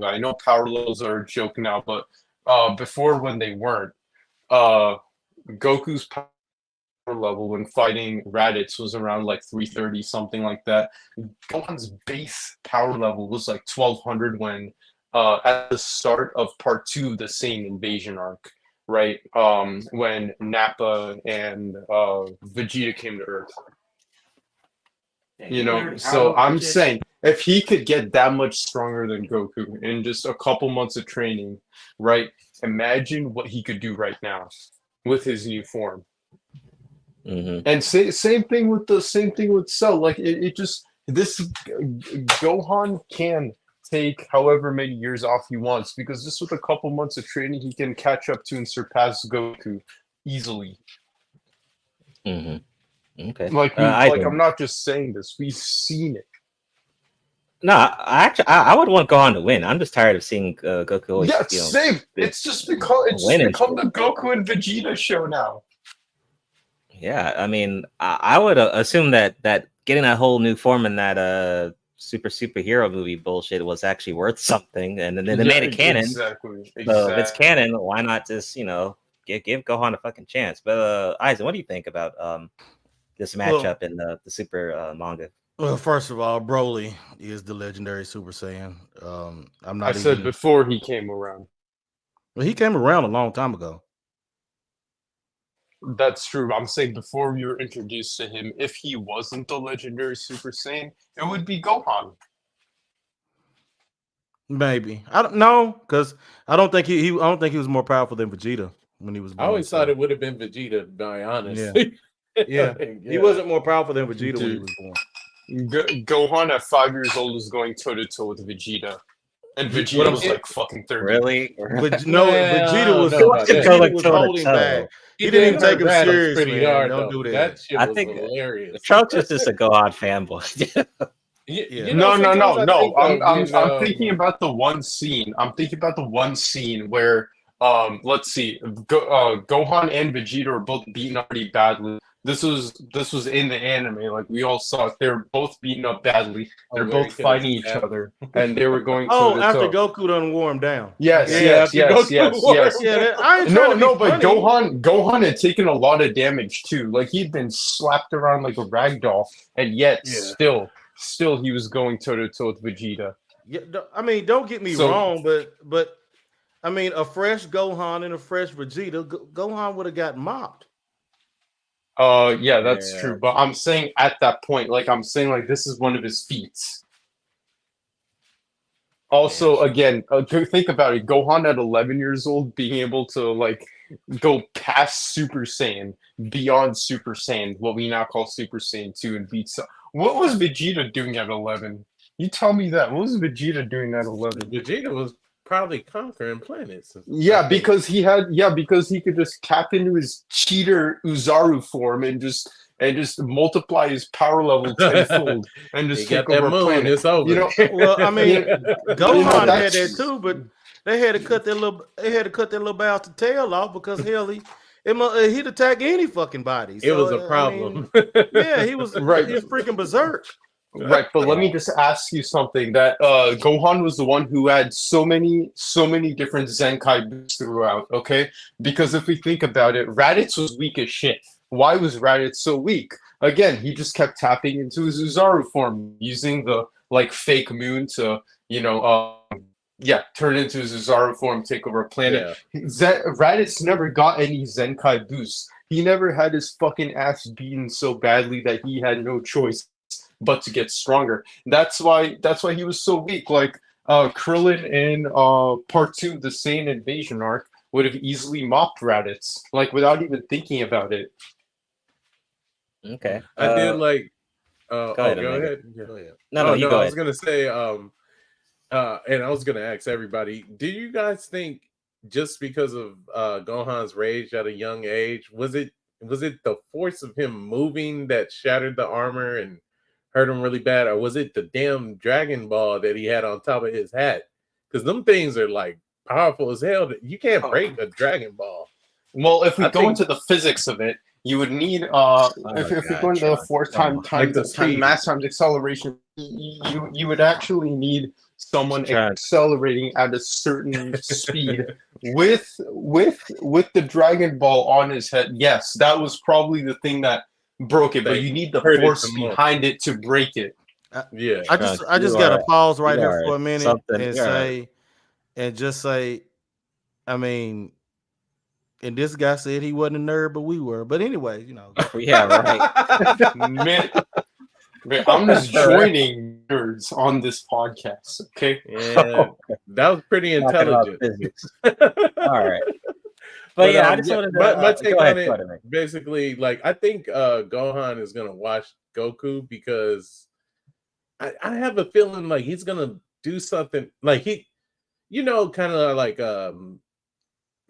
I know power levels are a joke now, but before when they weren't, Goku's power level when fighting Raditz was around like 330, something like that. Gohan's base power level was like 1200 when at the start of part 2 of the same invasion arc, right? When Nappa and Vegeta came to Earth. You know, so I'm saying if he could get that much stronger than Goku in just a couple months of training, right? Imagine what he could do right now with his new form. And same thing with Cell. Like it just this Gohan can take however many years off he wants, because just with a couple months of training, he can catch up to and surpass Goku easily. Okay. Like I'm not just saying this; we've seen it. No, I would want Gohan to win. I'm just tired of seeing Goku always. Yeah, same. It's just become the Goku and Vegeta show now. Yeah, I mean, I would assume that getting that whole new form in that superhero movie bullshit was actually worth something, and then they made it canon. Exactly. So if it's canon, why not just give Gohan a fucking chance? But Aizen, what do you think about this matchup in the super manga? Well, first of all, Broly is the legendary Super Saiyan. I said before he came around. Well, he came around a long time ago. That's true. I'm saying before we were introduced to him, if he wasn't the legendary Super Saiyan, it would be Gohan. Maybe. I don't know, because I don't think he was more powerful than Vegeta when he was born. I always thought it would have been Vegeta, to be honest. Yeah. He wasn't more powerful than Vegeta when he was born. Gohan at 5 years old was going toe-to-toe with Vegeta. And Vegeta was like fucking 30. Really? Vegeta was holding back. He didn't even take him seriously. Don't do that. That shit was hilarious. Trunks is just a Gohan fanboy. No. I'm thinking about the one scene. I'm thinking about the one scene where, let's see, Gohan and Vegeta are both beaten up pretty badly. This was in the anime, like we all saw it. They were both beaten up badly. They're both fighting each other, and they were going. After Goku done wore him down. Yes. But Gohan had taken a lot of damage too. Like he'd been slapped around like a rag doll, and yet still he was going toe to toe with Vegeta. Yeah, I mean, don't get me wrong, but I mean, a fresh Gohan and a fresh Vegeta, Gohan would have got mopped. Yeah, that's true. But I'm saying at that point, this is one of his feats. Also, again, think about it. Gohan at 11 years old being able to go past Super Saiyan, beyond Super Saiyan, what we now call Super Saiyan 2, and beat. What was Vegeta doing at 11? You tell me that. What was Vegeta doing at 11? Vegeta was probably conquering planets. Because he could just tap into his cheater Uzaru form and just multiply his power level tenfold and just take over a planet. It's over. Well, I mean, Gohan had that too, but they had to cut that little bastard tail off because hell, he'd attack any fucking body. It was a problem. He was right. He was freaking berserk. Right, but let me just ask you something. That Gohan was the one who had so many different Zenkai boosts throughout, okay? Because if we think about it, Raditz was weak as shit. Why was Raditz so weak? Again, he just kept tapping into his Uzaru form, using the fake moon to, turn into his Uzaru form, take over a planet. Yeah. Raditz never got any Zenkai boosts. He never had his fucking ass beaten so badly that he had no choice but to get stronger. That's why he was so weak. Like Krillin in part 2 of the Saiyan invasion arc would have easily mopped Raditz, without even thinking about it. Okay. I did go ahead. Go ahead. No, you go ahead. I was gonna say and I was gonna ask everybody, do you guys think just because of Gohan's rage at a young age, was it the force of him moving that shattered the armor and hurt him really bad, or was it the damn Dragon Ball that he had on top of his hat? Because them things are powerful as hell. You can't break a Dragon Ball. Well, if we go into the physics of it, you would need if we go into the 4 times mass times acceleration, you would actually need someone accelerating at a certain speed with the Dragon Ball on his head. Yes, that was probably the thing that broke it, but you need the force behind it to break it. Yeah, I just gotta pause right here for a minute and say, I mean, and this guy said he wasn't a nerd, but we were. But anyway, you know. Yeah, right. Man, I'm just joining nerds on this podcast, okay? Yeah, that was pretty intelligent. All right. But yeah, I just wanted to my take on it. Basically, like I think Gohan is gonna watch Goku because I have a feeling like he's gonna do something like he, kind of like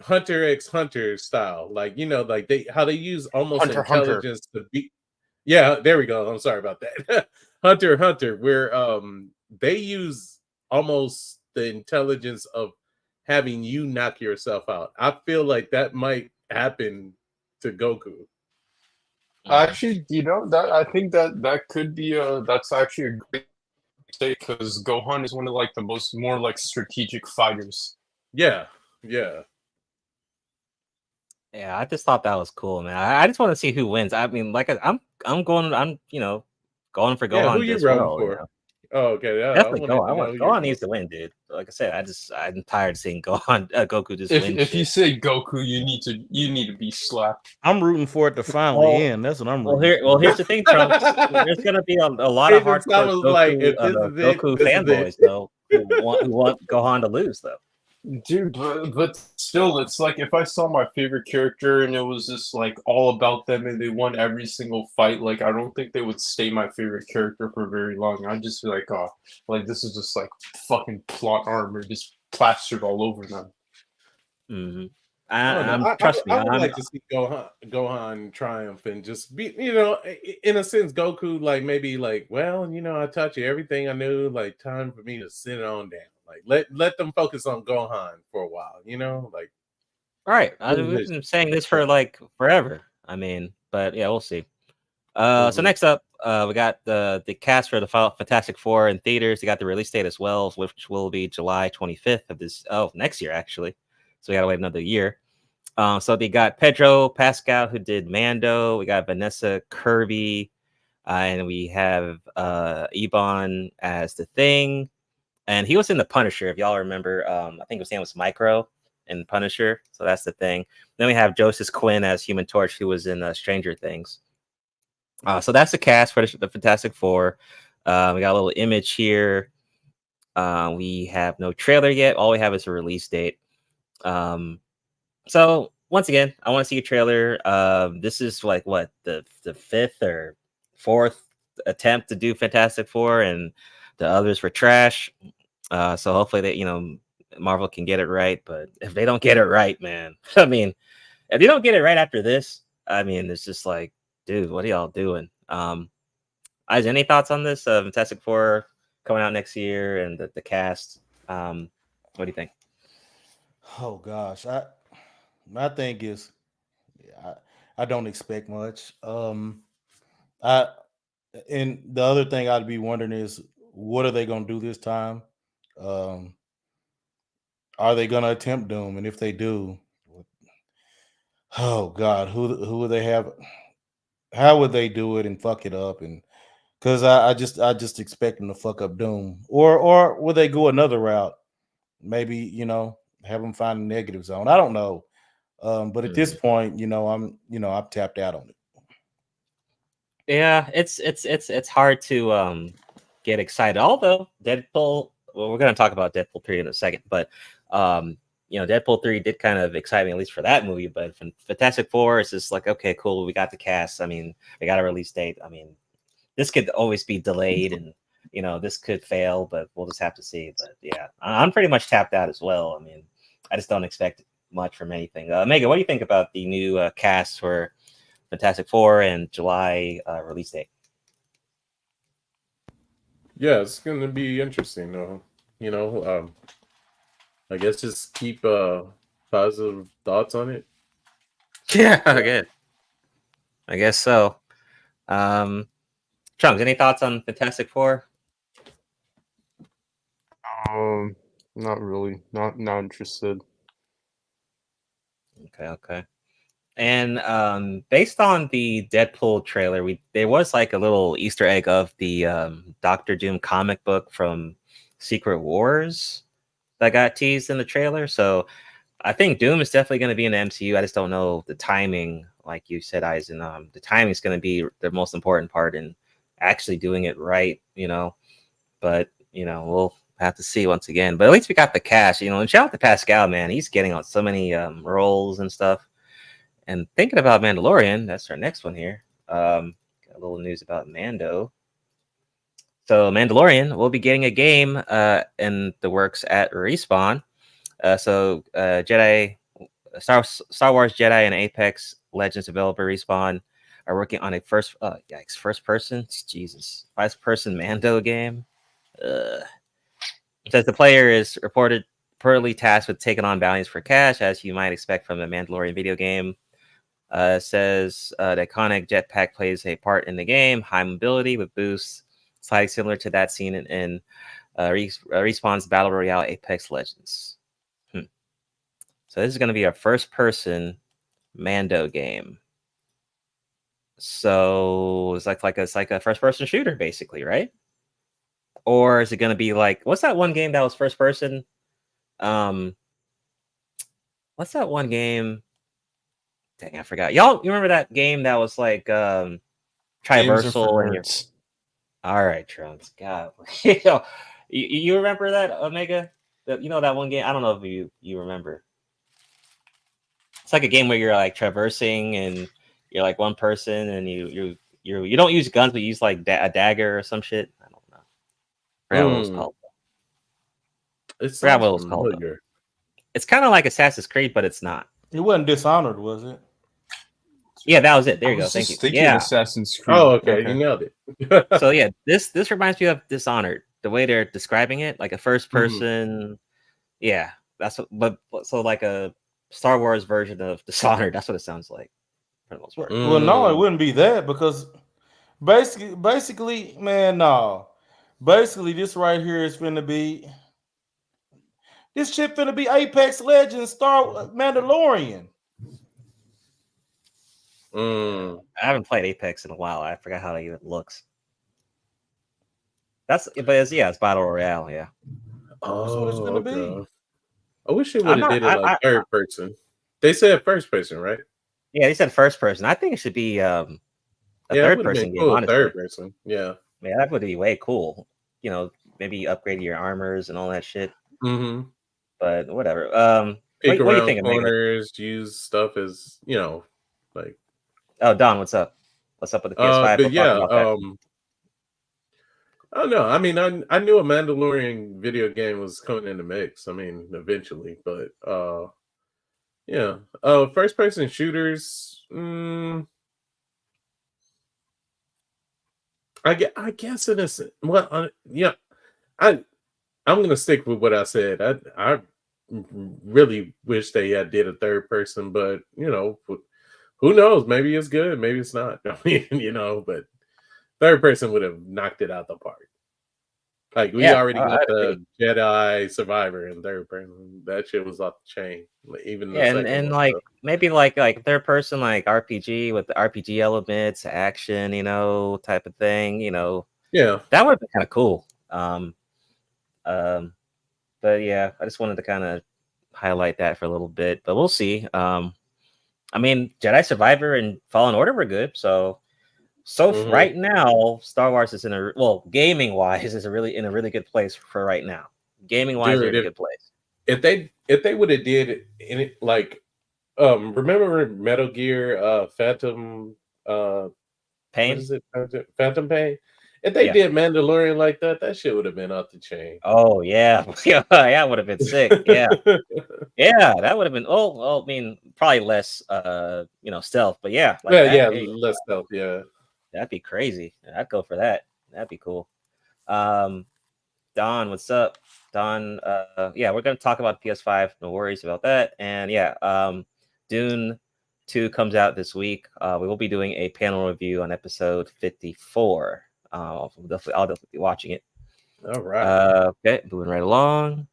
Hunter x Hunter style, like like how they use almost intelligence to beat. Yeah, there we go. I'm sorry about that. Hunter x Hunter, where they use almost the intelligence of having you knock yourself out. I feel like that might happen to Goku. Actually, that I think that could be that's actually a great mistake because Gohan is one of like the more like strategic fighters. Yeah. Yeah, I just thought that was cool, man. I just want to see who wins. I mean, like I'm going going for Gohan. Yeah, who you rooting for? Oh, okay. Yeah, definitely Gohan needs to win, dude. Like I said, I'm tired of seeing Goku just win. If you say Goku, you need to be slapped. I'm rooting for it to finally end. That's what I'm rooting. Here's the thing, Trunks. There's gonna be a lot of hardcore Goku fanboys though who want Gohan to lose though. Dude, but still, it's like if I saw my favorite character and it was just like all about them and they won every single fight, like I don't think they would stay my favorite character for very long. I'd just be like, oh, like this is just like fucking plot armor just plastered all over them. Mm-hmm. Trust me, I would like to see Gohan triumph and just be, in a sense, Goku like maybe like, well, I taught you everything I knew. Like time for me to sit on down. Like let them focus on Gohan for a while, like. All right, we've been saying this for like forever. I mean, but yeah, we'll see. So next up, we got the cast for the Fantastic Four in theaters. They got the release date as well, which will be July 25th of next year, actually. So we gotta wait another year. So they got Pedro Pascal who did Mando. We got Vanessa Kirby, and we have Ebon as the Thing. And he was in The Punisher, if y'all remember. I think his name was Micro in Punisher. So that's the Thing. Then we have Joseph Quinn as Human Torch, who was in Stranger Things. So that's the cast for the Fantastic Four. We got a little image here. We have no trailer yet. All we have is a release date. So once again, I want to see a trailer. This is like what the fifth or fourth attempt to do Fantastic Four, and the others were trash. So hopefully that Marvel can get it right. But if they don't get it right, man, I mean, if you don't get it right after this, I mean, it's just like, dude, what are y'all doing? Any thoughts on this? Fantastic Four coming out next year and the cast. What do you think? Oh gosh, my thing is, I don't expect much. And the other thing I'd be wondering is, what are they going to do this time? Are they going to attempt Doom? And if they do, oh God, who would they have? How would they do it and fuck it up? And because I just expect them to fuck up Doom, or would they go another route? Maybe have them find a negative zone. I don't know. But at this point, I'm tapped out on it. Yeah, it's hard to get excited. Although Deadpool, well, we're gonna talk about Deadpool 3 in a second, but Deadpool 3 did kind of excite me, at least for that movie. But Fantastic Four is just like, okay, cool, we got the cast. I mean, we got a release date. I mean, this could always be delayed, and this could fail, but we'll just have to see. But yeah, I'm pretty much tapped out as well. I mean, I just don't expect much from anything. Megan, what do you think about the new cast for Fantastic Four and July release date? Yeah, it's going to be interesting, though. I guess just keep positive thoughts on it. Yeah, good. I guess so. Trunks, any thoughts on Fantastic Four? Not really. Not interested. Okay. And based on the Deadpool trailer, there was like a little Easter egg of the Doctor Doom comic book from Secret Wars that got teased in the trailer. So I think Doom is definitely going to be in the MCU. I just don't know the timing, like you said, Eisen. The timing is going to be the most important part in actually doing it right, But we'll have to see once again. But at least we got the cash, And shout out to Pascal, man. He's getting on so many roles and stuff. And thinking about Mandalorian, that's our next one here. Got a little news about Mando. So Mandalorian will be getting a game in the works at Respawn. So Jedi, Star Wars Jedi and Apex Legends developer Respawn are working on a first person Mando game. It says the player is reportedly tasked with taking on bounties for cash, as you might expect from a Mandalorian video game. Says the iconic jetpack plays a part in the game. High mobility with boosts, slightly similar to that seen in Respawn's Battle Royale Apex Legends. So this is going to be our first-person Mando game. So it's like a first-person shooter, basically, right? Or is it going to be like, what's that one game that was first-person? What's that one game? Dang, I forgot. You remember that game that was like traversal? And all right, Trunks. God, you remember that, Omega? That one game? I don't know if you remember. It's like a game where you're like traversing and you're like one person and you don't use guns, but you use like a dagger or some shit. I don't know. I forgot what it was called. Forgot what it was called. It's kind of like Assassin's Creed, but it's not. It wasn't Dishonored, was it? Yeah, that was it. There you go. Thank you. Yeah, Assassin's Creed. Oh, okay. You nailed it. So yeah, this reminds me of Dishonored. The way they're describing it, like a first person. Yeah, that's what. But so like a Star Wars version of Dishonored. That's what it sounds like for the most part. Well, no, it wouldn't be that because basically, man, no. Basically, this right here is finna be. This shit finna be Apex Legends Star Mandalorian. I haven't played Apex in a while. I forgot how it even looks. It's Battle Royale, yeah. Oh, that's what it's gonna be. I wish it would have did it like third person. They said first person, right? Yeah, they said first person. I think it should be a third person game. Honestly. Third person, yeah. Man, that would be way cool. Maybe upgrade your armors and all that shit. But whatever. Pick around corners, use stuff as like. Oh, Don, what's up? What's up with the PS5? But yeah, I don't know. I mean, I knew a Mandalorian video game was coming in the mix. I mean, eventually, but yeah. First person shooters. I guess it is. Well, yeah. I'm gonna stick with what I said. I really wish they did a third person, but who knows? Maybe it's good, maybe it's not. I mean, but third person would have knocked it out the park. Like we already got the Jedi Survivor in third person. That shit was off the chain. Even and like maybe like third person like RPG with the RPG elements, action, type of thing. Yeah, that would be kind of cool. But yeah, I just wanted to kind of highlight that for a little bit. But we'll see. I mean, Jedi Survivor and Fallen Order were good, so right now, Star Wars is gaming wise, is in a really good place for right now. Gaming wise, in a good place. If they would have did it like, remember Metal Gear Phantom Pain? What is it? Phantom Pain? If they did Mandalorian like that shit would have been off the chain. Oh yeah, yeah, would have been sick. Yeah, yeah, that would have been. I mean, probably less, stealth, but yeah, less stealth. Yeah, that'd be crazy. I'd go for that. That'd be cool. Don, what's up? Don, yeah, we're gonna talk about PS5. No worries about that. And yeah, Dune 2 comes out this week. We will be doing a panel review on episode 54. I'll definitely be watching it. All right. Okay, moving right along.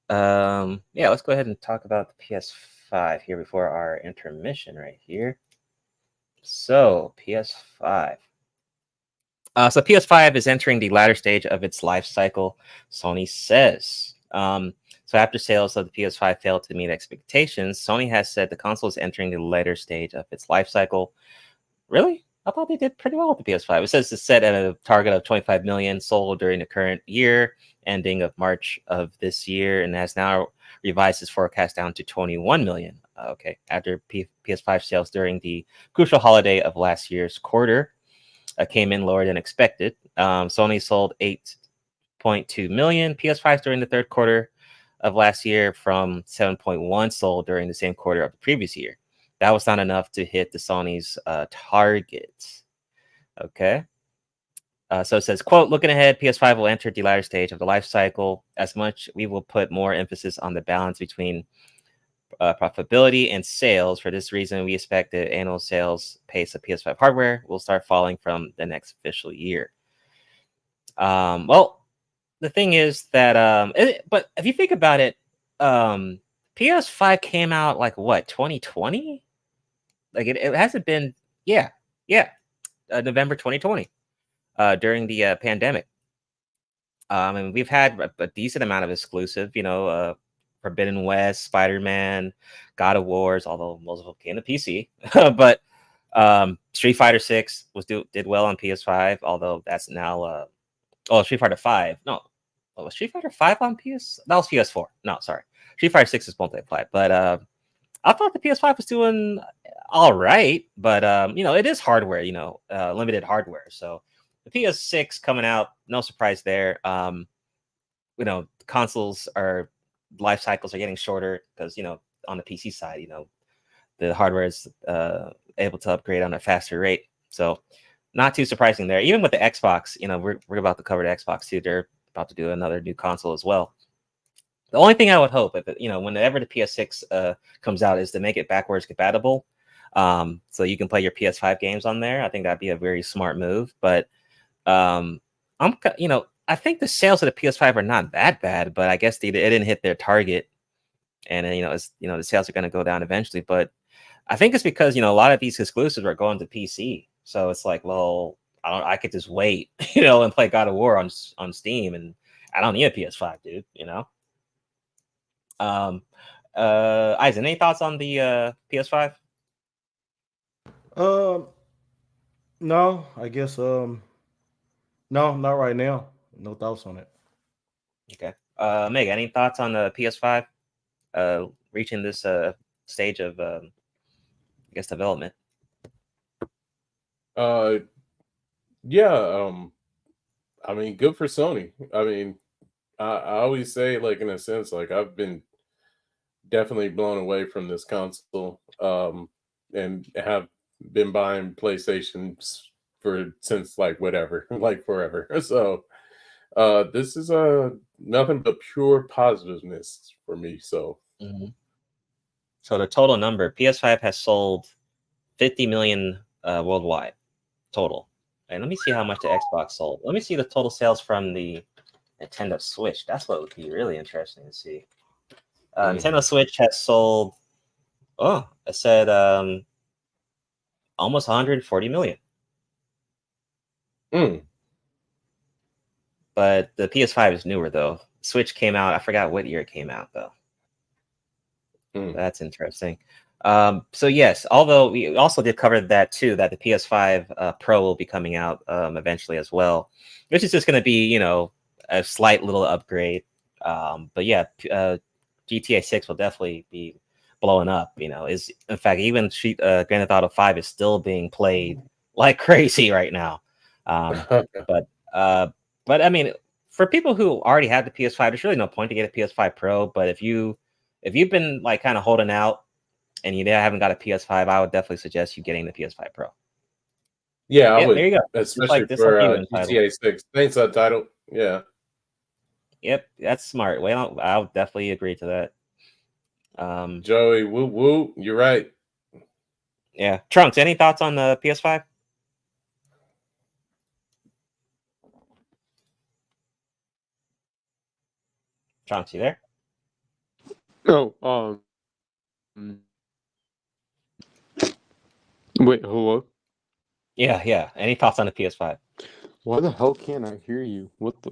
Yeah, let's go ahead and talk about the PS5 here before our intermission right here. So PS5. So PS5 is entering the latter stage of its life cycle, Sony says. So after sales of the PS5 failed to meet expectations, Sony has said the console is entering the later stage of its life cycle. Really? I thought they did pretty well with the PS5. It says it's set at a target of 25 million sold during the current year, ending of March of this year, and has now revised its forecast down to 21 million. Okay, after PS5 sales during the crucial holiday of last year's quarter came in lower than expected. Sony sold 8.2 million PS5s during the third quarter of last year from 7.1 sold during the same quarter of the previous year. That was not enough to hit the Sony's target. Okay. So it says, quote, looking ahead, PS5 will enter the latter stage of the life cycle. As much, we will put more emphasis on the balance between profitability and sales. For this reason, we expect the annual sales pace of PS5 hardware will start falling from the next official year. Well, the thing is that, but if you think about it, PS5 came out like what, 2020? Like it hasn't been, yeah, November 2020, during the pandemic. And we've had a decent amount of exclusive, Forbidden West, Spider-Man, God of Wars, although most of them came to PC. But Street Fighter 6 did well on PS5, although that's now Street Fighter 5. No. Oh, was Street Fighter 5 on PS? That was PS4. No, sorry. Street Fighter 6 is multiplayer. But I thought the PS5 was doing all right, but it is hardware, limited hardware. So the PS6 coming out, no surprise there. Consoles life cycles are getting shorter because on the PC side, the hardware is able to upgrade on a faster rate. So not too surprising there. Even with the Xbox, we're about to cover the Xbox too. They're about to do another new console as well. The only thing I would hope, whenever the PS6 comes out, is to make it backwards compatible, so you can play your PS5 games on there. I think that'd be a very smart move. But I think the sales of the PS5 are not that bad, but I guess it didn't hit their target, and the sales are going to go down eventually. But I think it's because a lot of these exclusives are going to PC, so it's like, well, I could just wait, and play God of War on Steam, and I don't need a PS5, dude. Eisen, any thoughts on the PS5? No, I guess no, not right now. No thoughts on it. Okay. Meg, any thoughts on the PS5 reaching this stage of development? Yeah, I mean, good for Sony. I mean, I always say, like, in a sense, like, I've been definitely blown away from this console, and have been buying PlayStations since like whatever, like forever. So this is nothing but pure positiveness for me. So So the total number, PS5 has sold 50 million worldwide total. And let me see how much the Xbox sold. Let me see the total sales from the Nintendo Switch. That's what would be really interesting to see. Nintendo Switch has sold, it said almost 140 million. But the PS5 is newer, though. Switch came out, I forgot what year it came out, though. That's interesting. So yes, although we also did cover that too, that the PS5 Pro will be coming out eventually as well, which is just going to be, a slight little upgrade. But yeah, GTA 6 will definitely be blowing up. Is in fact even Grand Theft Auto 5 is still being played like crazy right now. But I mean, for people who already have the PS5, there's really no point to get a PS5 Pro. But if you've been like kind of holding out and you haven't got a PS5, I would definitely suggest you getting the PS5 Pro. Yeah, I would. There you go. Especially for GTA 6. Thanks, Untitled. Yeah. Yep, that's smart. Well, I'll definitely agree to that. Joey, woo woo, you're right. Yeah, Trunks. Any thoughts on the PS5? Trunks, you there? Oh, wait, hello? Yeah. Any thoughts on the PS5? Why the hell can't I hear you? What the?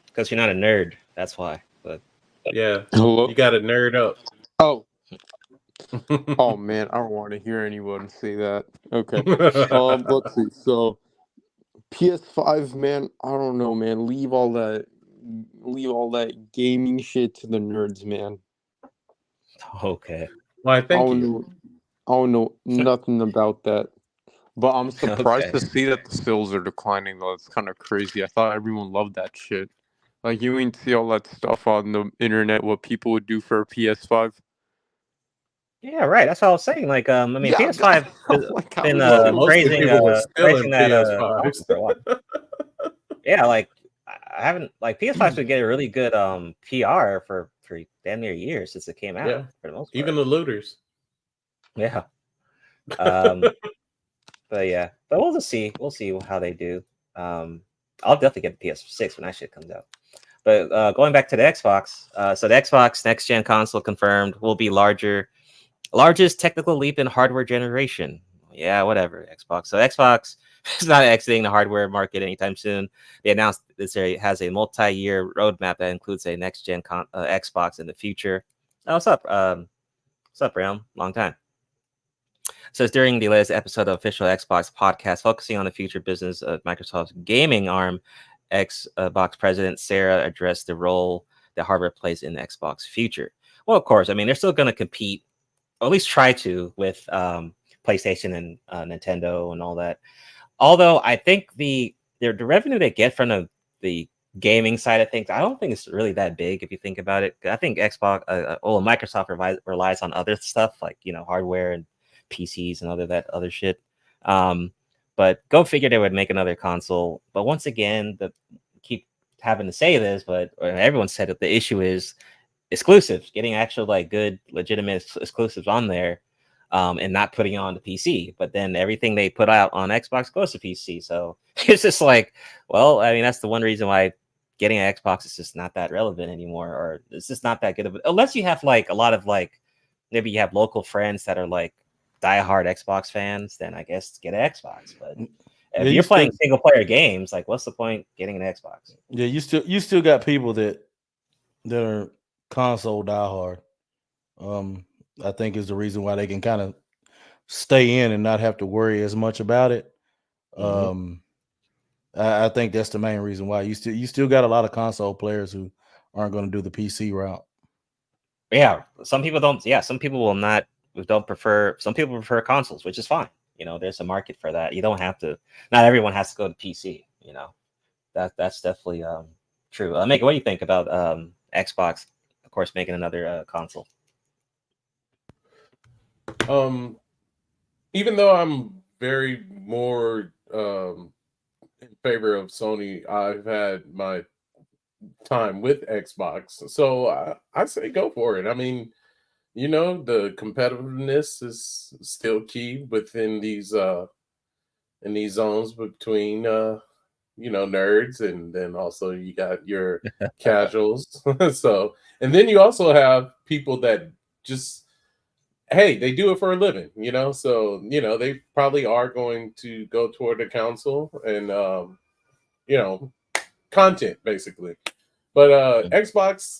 Because you're not a nerd. That's why. But Yeah, Hello? you got to nerd up. Oh. Oh man, I don't want to hear anyone say that. Okay. Let's see. So PS5, man, I don't know, man. Leave all that gaming shit to the nerds, man. okay. Why? Thank you. I don't know nothing about that. But I'm surprised Okay. to see that the sales are declining, though. It's kind of crazy. I thought everyone loved that shit. Like, you ain't see all that stuff on the internet, what people would do for a PS5. Yeah, right. That's what I was saying. Like, I mean, Yeah, PS5 has like, how been is that Mostly praising people were stealing that PS5s. for a while. Yeah, like I haven't like PS5's been getting really good PR for damn near years since it came out. Yeah, for the most part. even the looters. Yeah. But yeah, but we'll just see. We'll see how they do. I'll definitely get the PS6 when that shit comes out. But going back to the Xbox, so the Xbox next gen console confirmed will be largest technical leap in hardware generation. Yeah, whatever. Xbox. So Xbox is not exiting the hardware market anytime soon. They announced this has a multi-year roadmap that includes a next gen Xbox in the future. Oh, what's up? What's up, Realm? Long time. Says during the latest episode of official Xbox podcast, focusing on the future business of Microsoft's gaming arm, Xbox president Sarah addressed the role that hardware plays in the Xbox future. Well, of course, I mean, they're still going to compete, or at least try to, with PlayStation and Nintendo and all that. Although I think the revenue they get from the gaming side of things, I don't think it's really that big if you think about it. I think Microsoft relies on other stuff like hardware and PCs and other shit. But go figure they would make another console. But once again, keep having to say this, but everyone said that the issue is exclusives, getting actual like good legitimate exclusives on there, and not putting on the PC. But then everything they put out on Xbox goes to PC. So it's just like, well, I mean, that's the one reason why getting an Xbox is just not that relevant anymore, or it's just not that good of unless you have like a lot of like maybe you have local friends that are like diehard Xbox fans, then I guess get an Xbox. But if you're playing single player games, like what's the point getting an Xbox? Yeah, you still got people that are console diehard. I think is the reason why they can kind of stay in and not have to worry as much about it. I think that's the main reason why you still got a lot of console players who aren't going to do the PC route. Yeah, some people don't. Yeah, some people will not. Don't prefer. Some people prefer consoles, which is fine. There's a market for that. You don't have to. Not everyone has to go to PC. That's definitely true. Megan, what do you think about Xbox? Of course, making another console. Even though I'm very more in favor of Sony, I've had my time with Xbox, so I say go for it. I mean, the competitiveness is still key within these zones between nerds, and then also you got your casuals. So, and then you also have people that just, hey, they do it for a living, so they probably are going to go toward the console and content basically. But Xbox,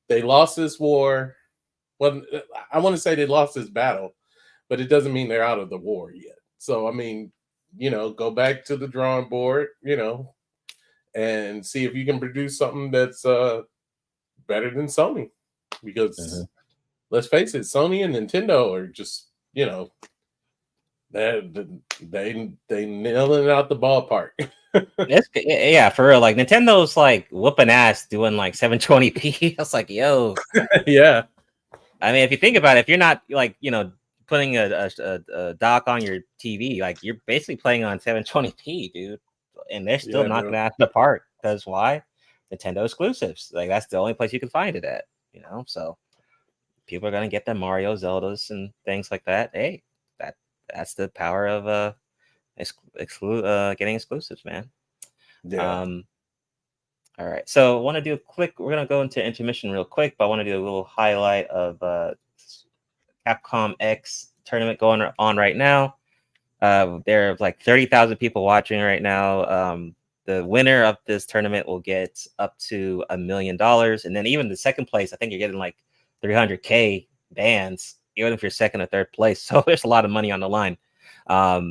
they lost this war. Well, I want to say they lost this battle, but it doesn't mean they're out of the war yet. So I mean, go back to the drawing board, and see if you can produce something that's better than Sony. Because let's face it, Sony and Nintendo are just, they nailing out the ballpark. Yeah, for real. Like Nintendo's like whooping ass doing like 720p. I was like, yo, yeah. I mean, if you think about it, if you're not like putting a dock on your TV, like you're basically playing on 720p, dude, and they're still knocking it out of the park. Because why? Nintendo exclusives. Like that's the only place you can find it at. So people are gonna get them Mario, Zeldas, and things like that. Hey, that's the power of getting exclusives, man. Yeah. All right. So I want to do a quick. We're gonna go into intermission real quick, but I want to do a little highlight of Capcom X tournament going on right now. There are like 30,000 people watching right now. The winner of this tournament will get up to $1 million, and then even the second place, I think you're getting like 300K bands, even if you're second or third place. So there's a lot of money on the line. How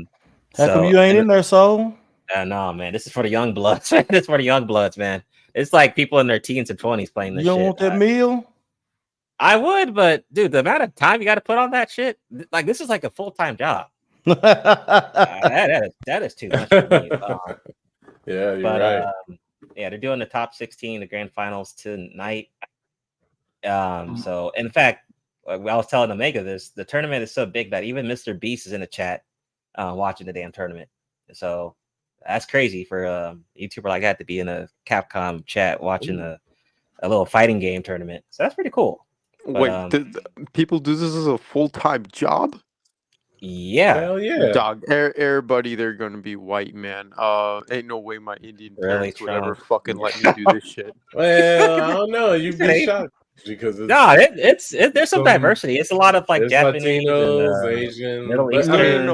come you ain't in there, Soul? No, man, this is for the young bloods. This is for the young bloods, man. It's like people in their teens and 20s playing this. You don't want that meal? I would, but dude, the amount of time you got to put on that shit, like this is like a full-time job. That is too much for me. Yeah, you're right. Yeah, they're doing the top 16, the grand finals tonight. So in fact, I was telling Omega this, the tournament is so big that even Mr. Beast is in the chat watching the damn tournament. So that's crazy for a YouTuber like that to be in a Capcom chat watching a little fighting game tournament. So that's pretty cool. But, wait, people do this as a full-time job? Yeah. Hell yeah. Dog, everybody, they're gonna be white, man. Ain't no way my Indian parents would ever fucking let me do this shit. Well, I don't know. You'd be shocked because there's some diversity. It's a lot of like Japanese, Latinos, Asian, Middle but, Eastern.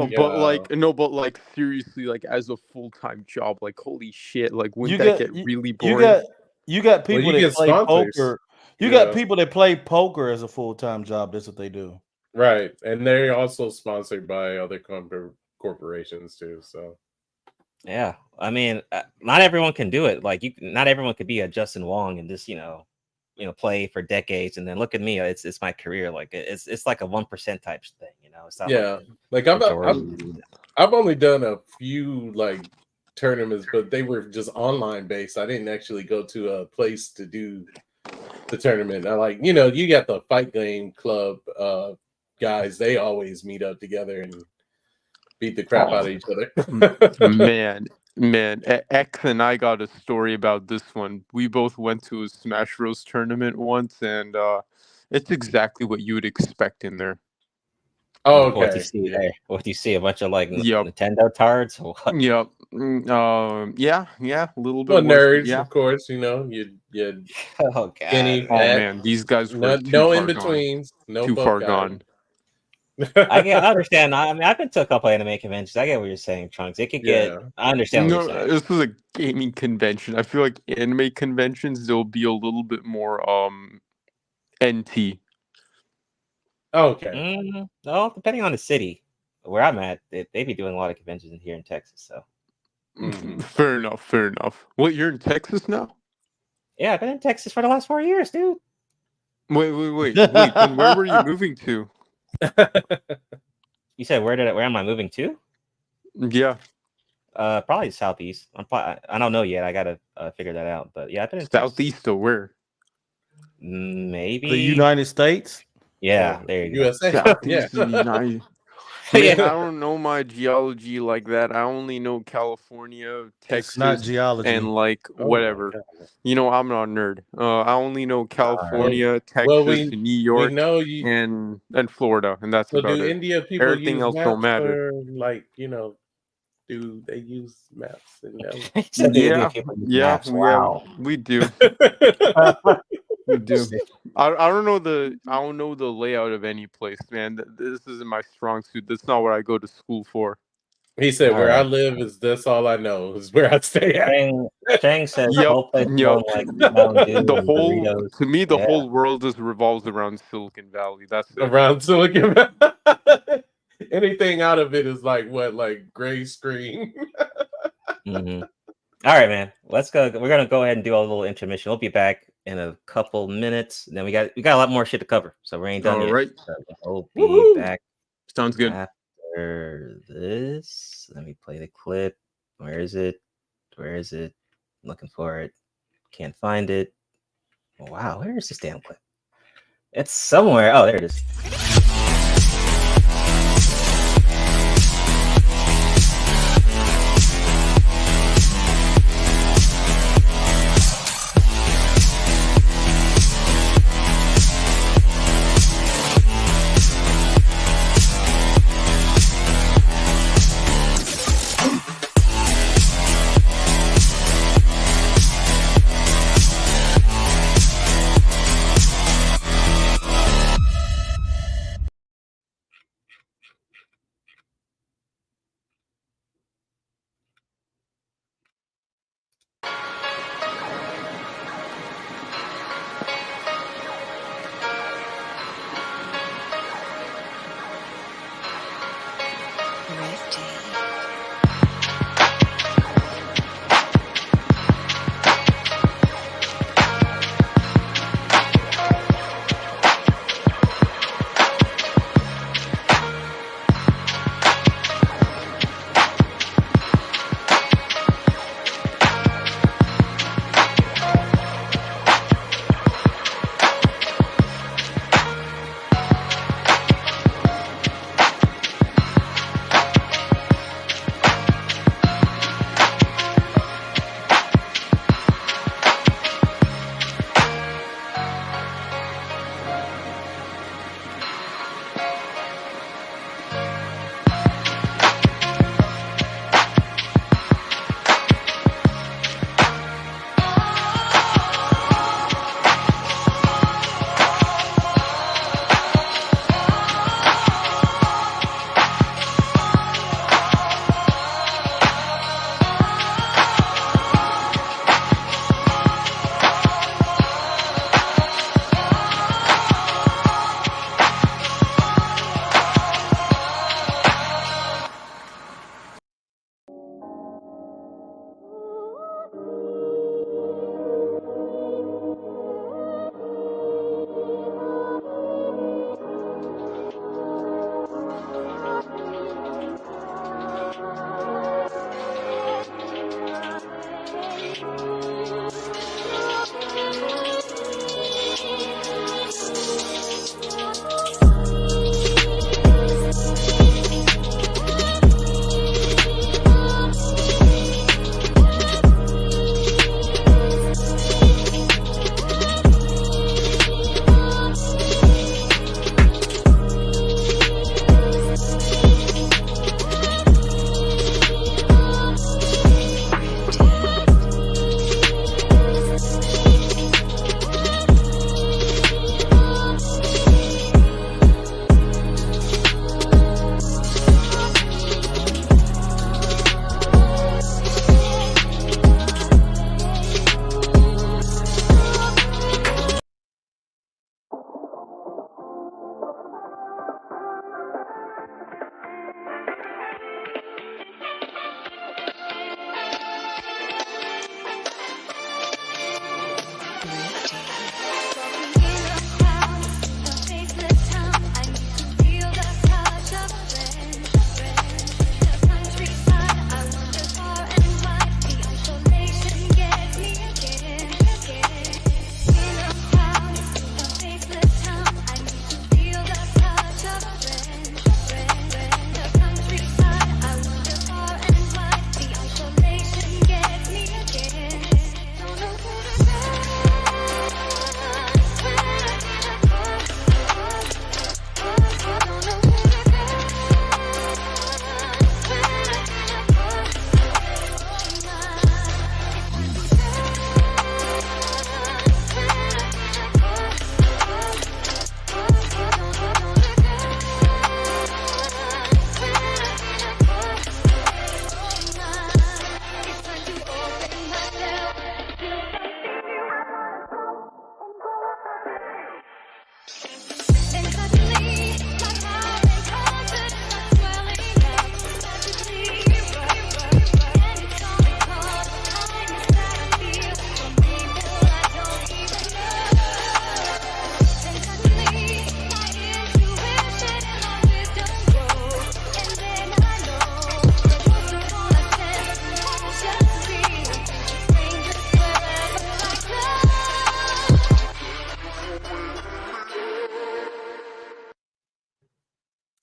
but like seriously, like as a full-time job, like holy shit, like wouldn't that get really boring? You got people that play sponsors. poker. You got people that play poker as a full-time job. That's what they do. Right, and they're also sponsored by other corporations too. So, yeah, I mean, not everyone can do it. Like not everyone could be a Justin Wong and just play for decades and then look at me. It's my career. Like it's like a 1% type thing. It's not like I've only done a few like tournaments, but they were just online based. I didn't actually go to a place to do the tournament. I like you got the Fight Game Club. Guys, they always meet up together and beat the crap out of each other. man, X and I got a story about this one. We both went to a Smash Bros tournament once, and it's exactly what you would expect in there. Oh, okay. What do you see there? What do you see? A bunch of like Nintendo tards? Yep. Yeah, a little bit. Well, nerds, of course. You oh god. Skinny, oh man, these guys were no in betweens, no too far gone. I understand. I mean, I've been to a couple anime conventions. I get what you're saying, Trunks. It could get. I understand what you're saying. This was a gaming convention. I feel like anime conventions there'll be a little bit more NT. Okay. Well, depending on the city where I'm at, they be doing a lot of conventions here in Texas. So. Fair enough. What, you're in Texas now? Yeah, I've been in Texas for the last 4 years, dude. Wait. Then where were you moving to? You said where am I moving to? Yeah. Probably southeast. I don't know yet. I gotta figure that out. But yeah, I've been in southeast or where? Maybe the United States. Yeah, there you go. USA. Southeast United. Man, I don't know my geology like that. I only know California, Texas, it's not geology, and like whatever. I'm not a nerd. I only know California, Texas, New York, and Florida, and that's about it. India people everything else don't matter? Like do they use maps? Yeah. Wow, we do. We do. I don't know the layout of any place, man. This isn't my strong suit. That's not what I go to school for. He said, "Where I live is that's all I know is where I stay at." Chang says, the whole world just revolves around Silicon Valley. That's it. Around Silicon Valley. Anything out of it is like gray screen. Mm-hmm. All right, man. Let's go. We're gonna go ahead and do a little intermission. We'll be back in a couple minutes. Then we got a lot more shit to cover. So we ain't done yet. All right. So we'll be back. Sounds good. After this, let me play the clip. Where is it? Looking for it. Can't find it. Wow, where is this damn clip? It's somewhere. Oh, there it is.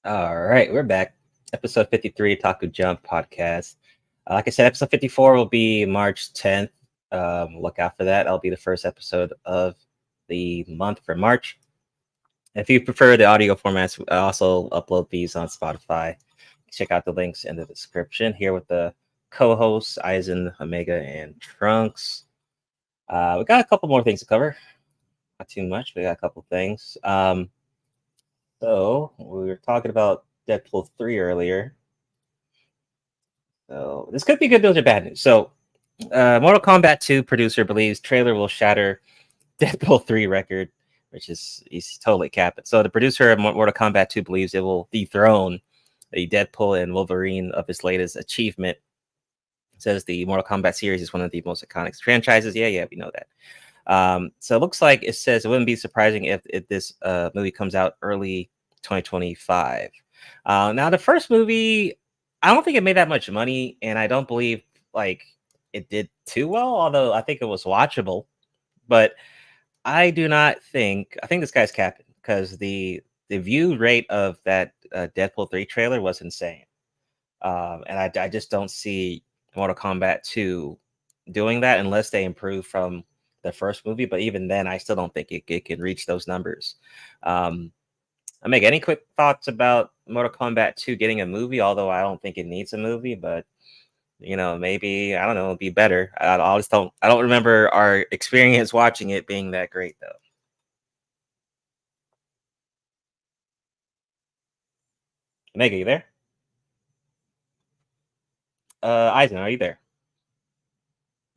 All right, we're back. Episode 53, Otaku Jump podcast. Like I said, episode 54 will be March 10th. Look out for that. That'll be the first episode of the month for March. If you prefer the audio formats, I also upload these on Spotify. Check out the links in the description here with the co-hosts, Aizen, Omega, and Trunks. We got a couple more things to cover. Not too much. We got a couple things. So we were talking about Deadpool 3 earlier. So this could be good news or bad news. So Mortal Kombat 2 producer believes trailer will shatter Deadpool 3 record, which is he's totally capping. So the producer of Mortal Kombat 2 believes it will dethrone the Deadpool and Wolverine of his latest achievement. It says the Mortal Kombat series is one of the most iconic franchises. Yeah, we know that. So it looks like it says it wouldn't be surprising if this movie comes out early 2025. Now, the first movie, I don't think it made that much money, and I don't believe like it did too well, although I think it was watchable. But I think this guy's capping because the view rate of that Deadpool 3 trailer was insane. And I just don't see Mortal Kombat 2 doing that unless they improve from the first movie. But even then, I still don't think it can reach those numbers. I make any quick thoughts about Mortal Kombat 2 getting a movie, although I don't think it needs a movie, but maybe, I don't know, it'll be better. I don't remember our experience watching it being that great though. Mega, you there? Eisen, are you there?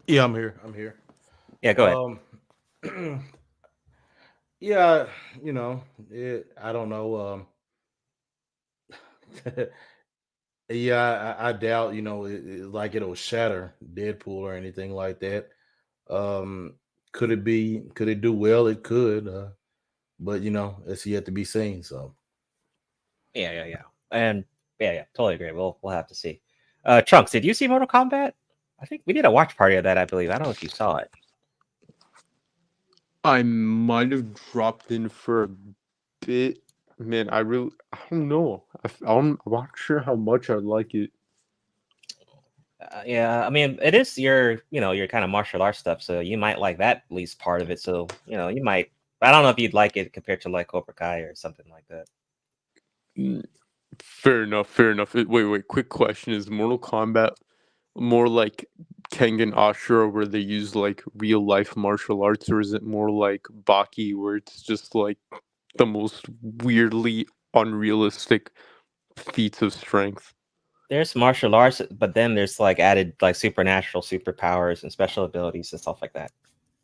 Yeah, I'm here. Yeah, go ahead. Yeah, I don't know. Yeah, I doubt, like it'll shatter Deadpool or anything like that. Could it do well? It could, but it's yet to be seen. So Yeah. And yeah, totally agree. We'll have to see. Trunks, did you see Mortal Kombat? I think we did a watch party of that, I believe. I don't know if you saw it. I might have dropped in for a bit. Man, I don't know. I'm not sure how much I like it. Yeah, I mean, it is your kind of martial arts stuff, so you might like that at least part of it. So, you might. I don't know if you'd like it compared to like Cobra Kai or something like that. Fair enough. Wait. Quick question: is Mortal Kombat more like Kengan Ashura, where they use like real life martial arts, or is it more like Baki, where it's just like the most weirdly unrealistic feats of strength? There's martial arts, but then there's like added like supernatural superpowers and special abilities and stuff like that.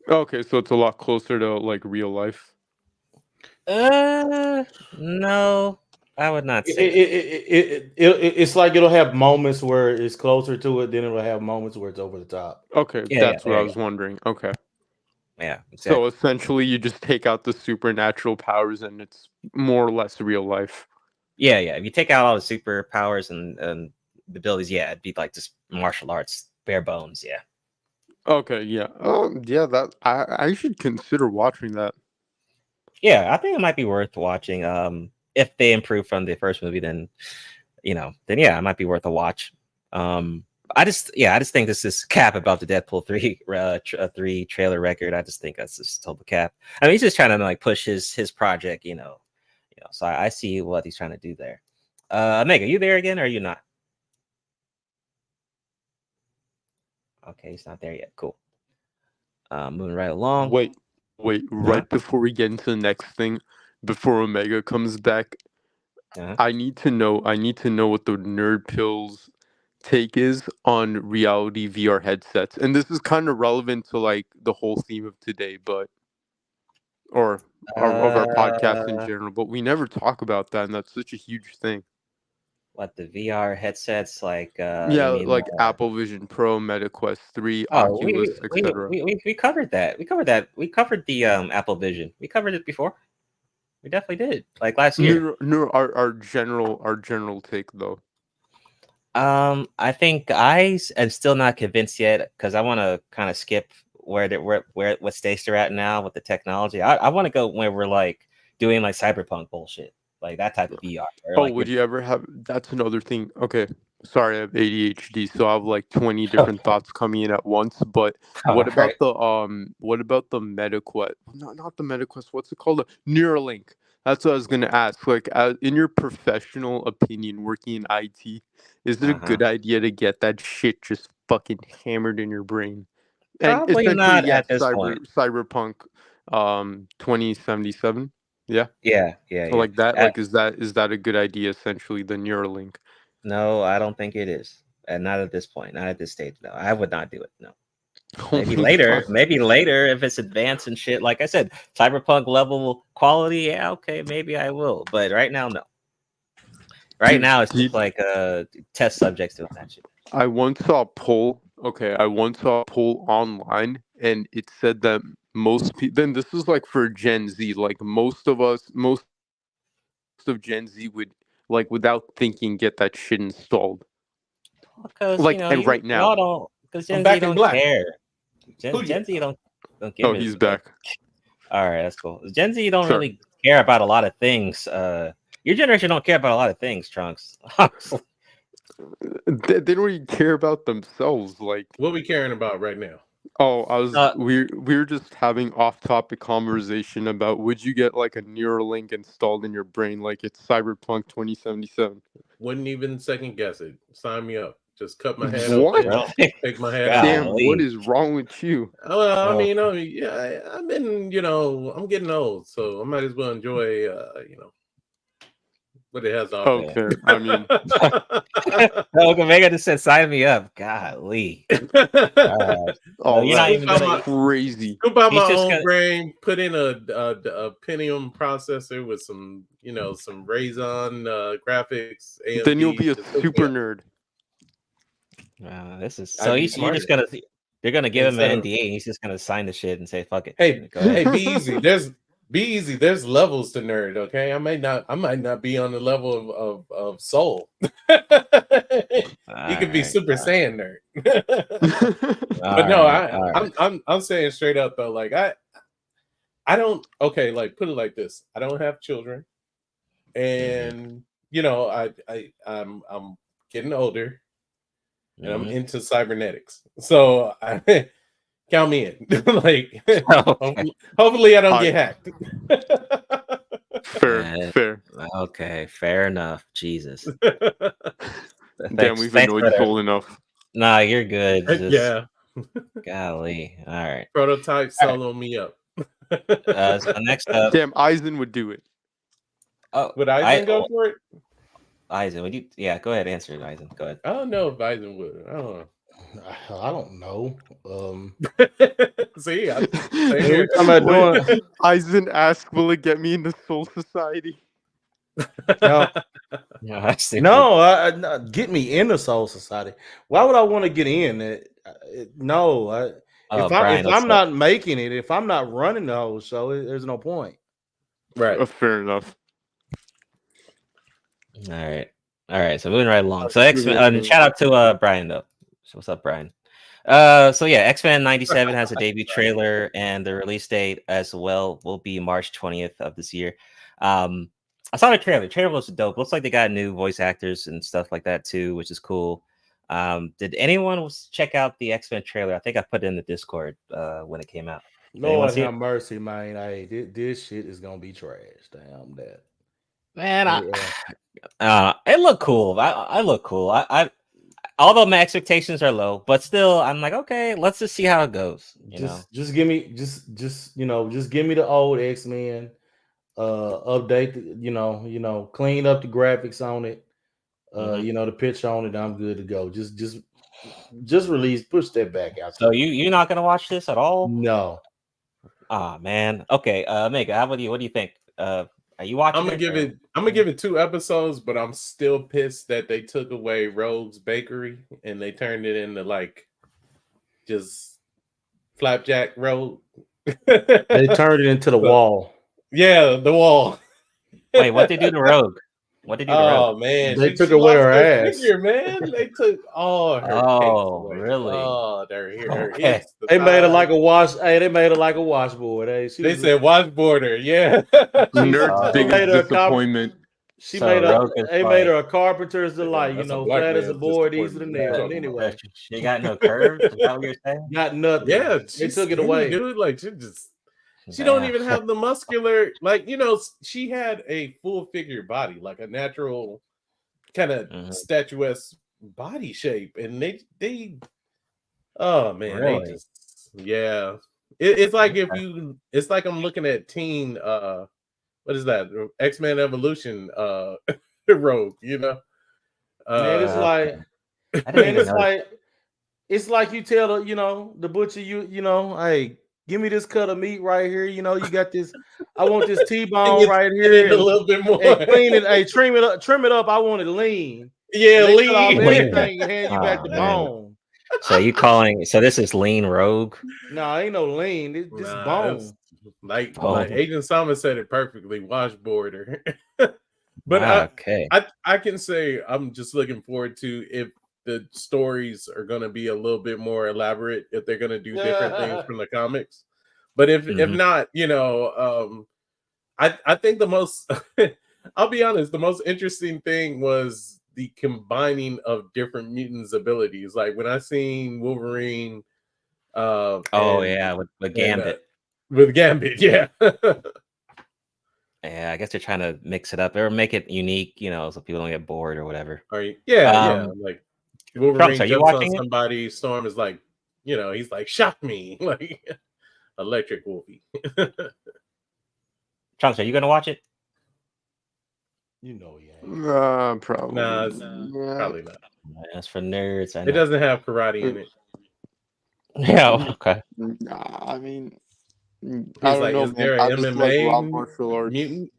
Okay, so it's a lot closer to like real life. No, I would not say it's like it'll have moments where it's closer to it, then it'll have moments where it's over the top. Okay, that's what I was wondering. Okay. Yeah, exactly. So essentially you just take out the supernatural powers and it's more or less real life. Yeah. If you take out all the superpowers and the abilities, it'd be like just martial arts, bare bones, yeah. Okay, yeah. Yeah, that I should consider watching that. Yeah, I think it might be worth watching. If they improve from the first movie, then it might be worth a watch. I just think this is cap about the Deadpool 3 trailer record. I just think that's just total cap. I mean, he's just trying to like push his project, So I see what he's trying to do there. Mega, you there again, or are you not? Okay, he's not there yet. Cool. Moving right along. Wait. Right before we get into the next thing, before Omega comes back, I need to know what the Nerd Pills take is on reality VR headsets. And this is kind of relevant to like the whole theme of today, of our podcast in general, but we never talk about that, and that's such a huge thing. What, the VR headsets, like like Apple Vision Pro, MetaQuest 3, Oculus, etc. We covered that. We covered the Apple Vision. We covered it before. We definitely did, like last year. No, our general take though. I think I am still not convinced yet because I want to kind of skip what stage they're at now with the technology. I want to go where we're like doing like cyberpunk bullshit. like that type of VR. Oh, like would you ever have? That's another thing. Okay, sorry, I have ADHD, so I have like 20 different thoughts coming in at once. But what about what about the MetaQuest? Not the MetaQuest. What's it called? The Neuralink. That's what I was gonna ask. Like, in your professional opinion, working in IT, is it a good idea to get that shit just fucking hammered in your brain? And Probably essentially, not at this point. Cyberpunk, 2077. Yeah. Yeah. So like that, like is that a good idea? Essentially, the Neuralink. No, I don't think it is, and not at this point, not at this stage. No, I would not do it. No. Oh Maybe my later, God. maybe later if it's advanced and shit. Like I said, cyberpunk level quality. Yeah, okay, maybe I will. But right now, no. Right now, it's just like test subjects doing that shit. I once saw a poll. Okay, I once saw a poll online, and it said that most people. Then this is like for Gen Z. Like most of Gen Z would like without thinking get that shit installed. Because like and right now, don't. Because Gen Z don't care. Gen Z don't give. Oh, he's back. All right, that's cool. Gen Z don't really care about a lot of things. Your generation don't care about a lot of things, Trunks. They don't even care about themselves. Like, what we caring about right now? Oh, we were just having off-topic conversation about would you get like a Neuralink installed in your brain like it's Cyberpunk 2077? Wouldn't even second guess it. Sign me up. Just cut my head off. Take my head out. Damn, what is wrong with you? Well, I mean, yeah, I've been, I'm getting old, so I might as well enjoy, what it has to offer. Okay, I mean, Omega just said, "Sign me up." Golly, oh, you're not even crazy. Scoop out my own brain, put in a Pentium processor with some, some Ryzen graphics. AMD, then you'll be a super nerd. This is so. You're just gonna. They're gonna give him an NDA, and he's just gonna sign the shit and say, "Fuck it." Hey, be easy. Be easy. There's levels to nerd. Okay, I might not be on the level of Soul. You could be Super Saiyan nerd. But no, I'm saying straight up though, like I don't. Okay, like put it like this: I don't have children, and I'm getting older, and I'm into cybernetics. So count me in. Like, hopefully I don't get hacked. Fair. Okay, fair enough. Jesus. Damn, we've annoyed Soul enough. Nah, you're good. Yeah. Golly. All right. Prototype solo me up. So next up. Damn, Eisen would do it. Oh, would Eisen go for it? Eisen, would you? Yeah, go ahead. Answer it, Eisen. Go ahead. I don't know if Eisen would. I don't know. I don't know. See, Eisen asked, "Will it get me into Soul Society?" No, get me into Soul Society. Why would I want to get in? If I'm not making it, if I'm not running the whole show, there's no point. Right. Fair enough. All right. So moving right along. So X-Men. Shout out to Brian though. So what's up, Brian? So yeah, X-Men 97 has a debut trailer, and the release date as well will be March 20th of this year. I saw the trailer. The trailer was dope. Looks like they got new voice actors and stuff like that too, which is cool. Did anyone check out the X-Men trailer? I think I put it in the Discord when it came out. Lord have mercy, man. This shit is gonna be trash. Damn that. Man, it looked cool. I look cool. Although my expectations are low, but still, I'm like, okay, let's just see how it goes. Just give me the old X-Men, update, clean up the graphics on it, the pitch on it. I'm good to go. Just release, push that back out. So you're not gonna watch this at all? No. Man. Okay, Mega, how about you? What do you think? Are you watching? I'm gonna give it 2 episodes, but I'm still pissed that they took away Rogue's Bakery and they turned it into like just Flapjack Rogue. They turned it into the wall. Yeah, the wall. Wait, what they do to Rogue? What did they do to Rogue? Oh man, they took away her ass. Figure, man. They took all her. Oh, really? Oh, they're here. Okay. They made it like a wash. Hey, they made it like a washboard. They said washboarder. Yeah. Nerd's biggest disappointment. She So made Rogue a is they made her a carpenter's delight. that's a Flat black as a man's board, easy to disappointment. nail. But Talking about. anyway, she got no curves. Is that what you're saying? got nothing. Yeah, They she's took it skinny, away. dude. Like she don't even have the muscular. Like she had a full figure body, like a natural kind of statuesque body shape, and they oh man, Really? they just it's like it's like I'm looking at teen what is that, X-Men Evolution Rogue, Man, it's like it's like you tell the butcher, hey, give me this cut of meat right here. You got this. I want this T-bone right here, a little bit more, and clean it. Hey, trim it up. I want it lean. Yeah, lean. Cut off everything and hand you back the bone. So this is lean Rogue? No, ain't no lean. It's bone. Like Agent Simon said it perfectly. Washboarder. But okay, I can say I'm just looking forward to if the stories are going to be a little bit more elaborate, if they're going to do different things from the comics. But if not, I think the most I'll be honest, the most interesting thing was the combining of different mutants' abilities. Like when I seen Wolverine with Gambit. With Gambit, yeah. Yeah, I guess they're trying to mix it up or make it unique, so people don't get bored or whatever. Like Wolverine Trunks, are you jumps watching on somebody, Storm is like, he's like, shock me, like electric Wolfie. Trunks, are you gonna watch it? Probably. Probably not. That's for nerds. I know. It doesn't have karate in it. Yeah, okay. I mean, I don't know. Is there an MMA martial arts mutant?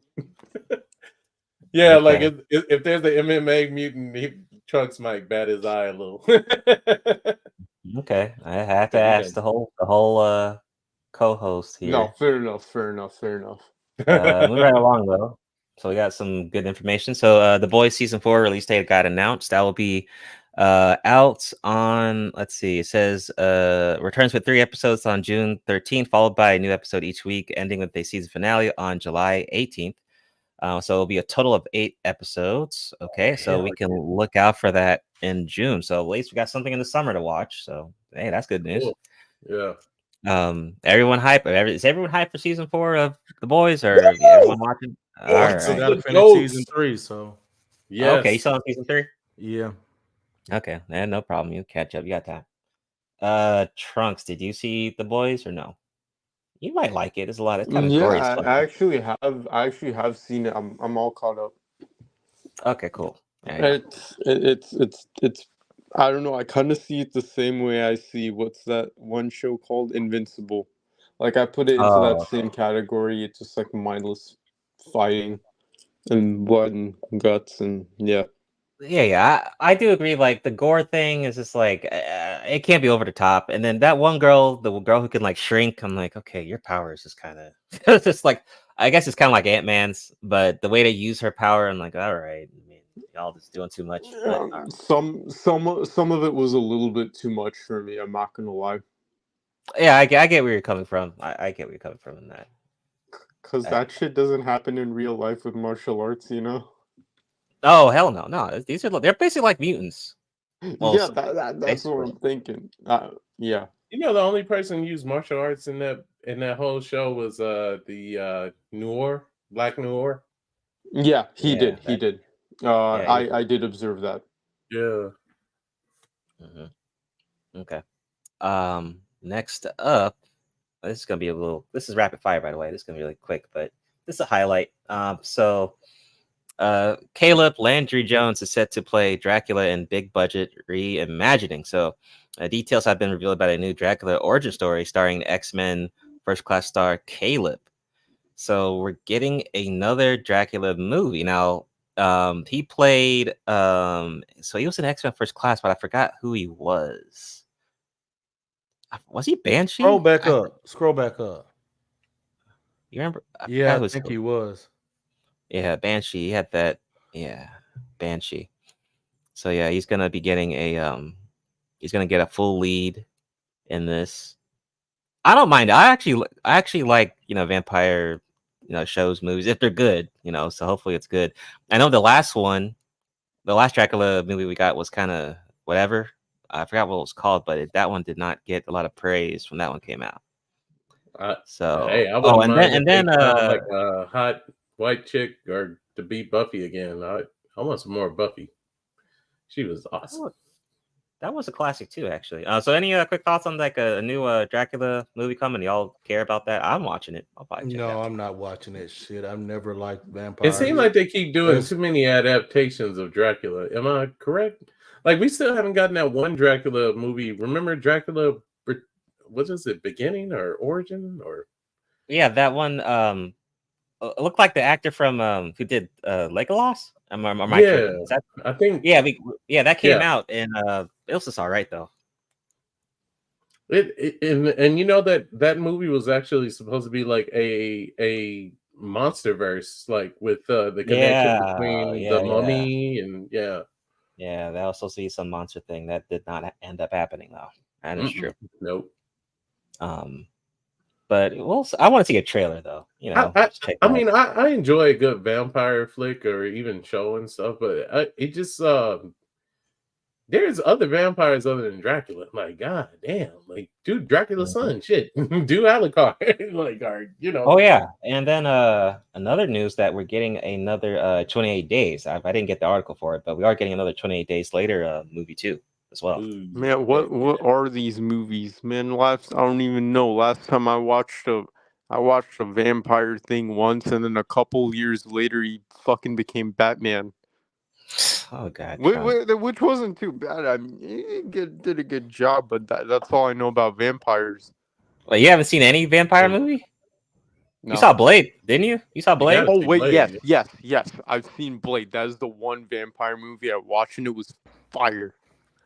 Yeah, okay. Like if there's the MMA mutant, Trunks might bat his eye a little. Okay, I have to ask the whole co-host here. No, fair enough. Moving right along though. So we got some good information. So The Boys season 4 release date got announced. That will be out on, let's see, it says returns with 3 episodes on June 13th, followed by a new episode each week, ending with a season finale on July 18th. So it'll be a total of 8 episodes. Okay, so we can look out for that in June. So at least we got something in the summer to watch. So hey, that's good news. Cool. Yeah. Everyone hype? Is everyone hyped for season 4 of The Boys, or everyone watching? All right. Gotta finish season 3. So yeah. Okay, you saw season 3? Yeah. Okay, no problem. You catch up. You got time. Trunks, did you see The Boys or no? You might like it. It's a lot. It's kind of gory stuff. I actually have seen it. I'm all caught up. Okay, cool. It's I don't know. I kind of see it the same way I see what's that one show called Invincible. Like I put it into that same category. It's just like mindless fighting and blood and guts and yeah. Yeah. I do agree. Like the gore thing is just like it can't be over the top. And then that one girl, the girl who can like shrink, I'm like, okay, your power is just kind of it's just like, I guess it's kind of like Ant-Man's, but the way they use her power, I'm like, all right, I mean, y'all just doing too much. But, some of it was a little bit too much for me. I'm not gonna lie. Yeah, I get where you're coming from. I get where you're coming from in that. Because that shit doesn't happen in real life with martial arts, Oh hell no! They're basically like mutants. Well, yeah, that's what I'm thinking. Yeah. The only person who used martial arts in that whole show was the Black Noir. Yeah, he did. I did observe that. Yeah. Mm-hmm. Okay. Next up, this is gonna be this is rapid fire, by the way. This is gonna be really quick, but this is a highlight. Caleb Landry Jones is set to play Dracula in big budget reimagining. So details have been revealed about a new Dracula origin story starring X-Men First Class star Caleb. So we're getting another Dracula movie. Now, he played, so he was in X-Men First Class, but I forgot who he was. Was he Banshee? Scroll back up. You remember? I think he was. Yeah, Banshee. He had that. Yeah, Banshee. So yeah, he's gonna be getting he's gonna get a full lead in this. I don't mind. I actually like vampire shows, movies, if they're good, so hopefully it's good. I know the last Dracula movie we got was kind of whatever. I forgot what it was called, but that one did not get a lot of praise when that one came out. So hey, I wouldn't mind and then like a hot white chick or to be Buffy again. I want some more Buffy. She was awesome. That was a classic too, actually. So any quick thoughts on like a new Dracula movie coming? Y'all care about that? I'm watching it. I'll probably check it out. I'm not watching that shit. I've never liked vampires. It seems like they keep doing too many adaptations of Dracula. Am I correct? Like we still haven't gotten that one Dracula movie. Remember Dracula? What is it? Beginning or Origin or? Yeah, that one. It looked like the actor from who did Legolas. I think. Yeah, that came out and it was just all right though. And you know that movie was actually supposed to be like a monsterverse, like with the connection between the mummy and that was supposed to be some monster thing that did not end up happening though. That is true. Nope. But I want to see a trailer though. I mean, I enjoy a good vampire flick or even show and stuff, but it just there's other vampires other than Dracula. Like, god damn, like, dude, Dracula's son, shit, do Alucard, like, Oh yeah, and then another news that we're getting another 28 days. I didn't get the article for it, but we are getting another 28 days later movie too as well. Man, what are these movies, man? I don't even know. Last time I watched a vampire thing once, and then a couple years later, he fucking became Batman. Oh god, which wasn't too bad. I mean, he did a good job, but that's all I know about vampires. Well, you haven't seen any vampire movie? No. You saw Blade, didn't you? You saw Blade? Oh wait, Blade. Yes. I've seen Blade. That is the one vampire movie I watched, and it was fire.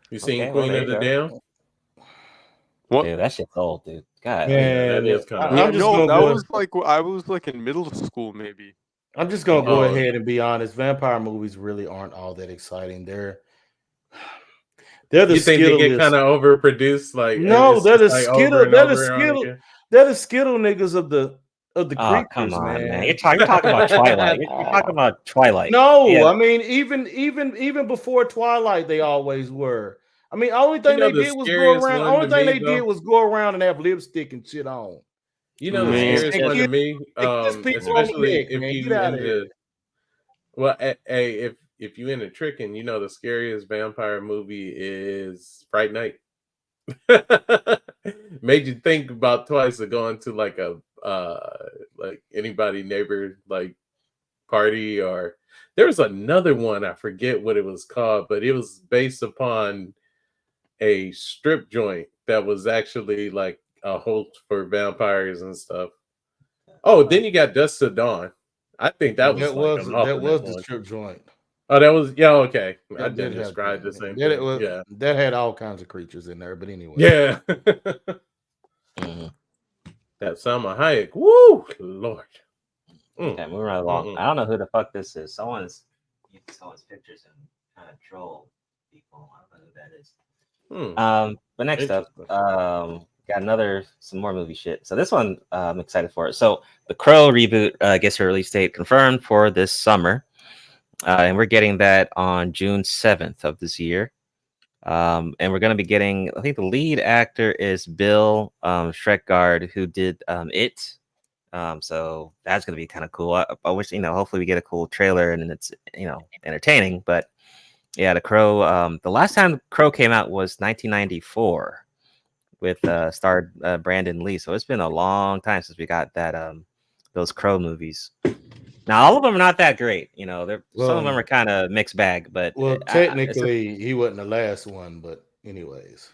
You seen Queen of the Damned? What? Dude, that shit's old, dude. God, man, that is kind of. I was like in middle school, maybe. I'm just gonna go ahead and be honest. Vampire movies really aren't all that exciting. They're the you think they get kind of overproduced? Like no, they're the skittle. They're the skittle niggas of the creepers, come on, man. You're talking about Twilight. You're talking about Twilight. No, I mean even before Twilight, they always were. I mean, only thing they did was go around. Only thing they did was go around and have lipstick and shit on. You know, the scariest one to me, especially if you into. Well, if you into tricking, the scariest vampire movie is Fright Night. Made you think about twice of going to like a like anybody neighbor like party, or there was another one, I forget what it was called, but it was based upon a strip joint that was actually like a host for vampires and stuff. Oh, then you got Dusk to Dawn. I think that was the strip joint. Oh, that was okay. I didn't describe the same thing. That had all kinds of creatures in there, but anyway. Yeah. That Salma Hayek. Woo, Lord. Yeah, moving right along. I don't know who the fuck this is. Someone's using someone's pictures and kind of troll people. I don't know who that is. But next up, got some more movie shit. So this one, I'm excited for it. So the Crow reboot gets her release date confirmed for this summer. And we're getting that on June 7th of this year. And we're going to be getting, I think the lead actor is Bill Shrekgard, who did It. So that's going to be kind of cool. I wish, hopefully we get a cool trailer and it's, entertaining. But yeah, the Crow, the last time Crow came out was 1994 with starred Brandon Lee. So it's been a long time since we got that those Crow movies. Now, all of them are not that great. Some of them are kind of mixed bag. But technically, he wasn't the last one. But anyways,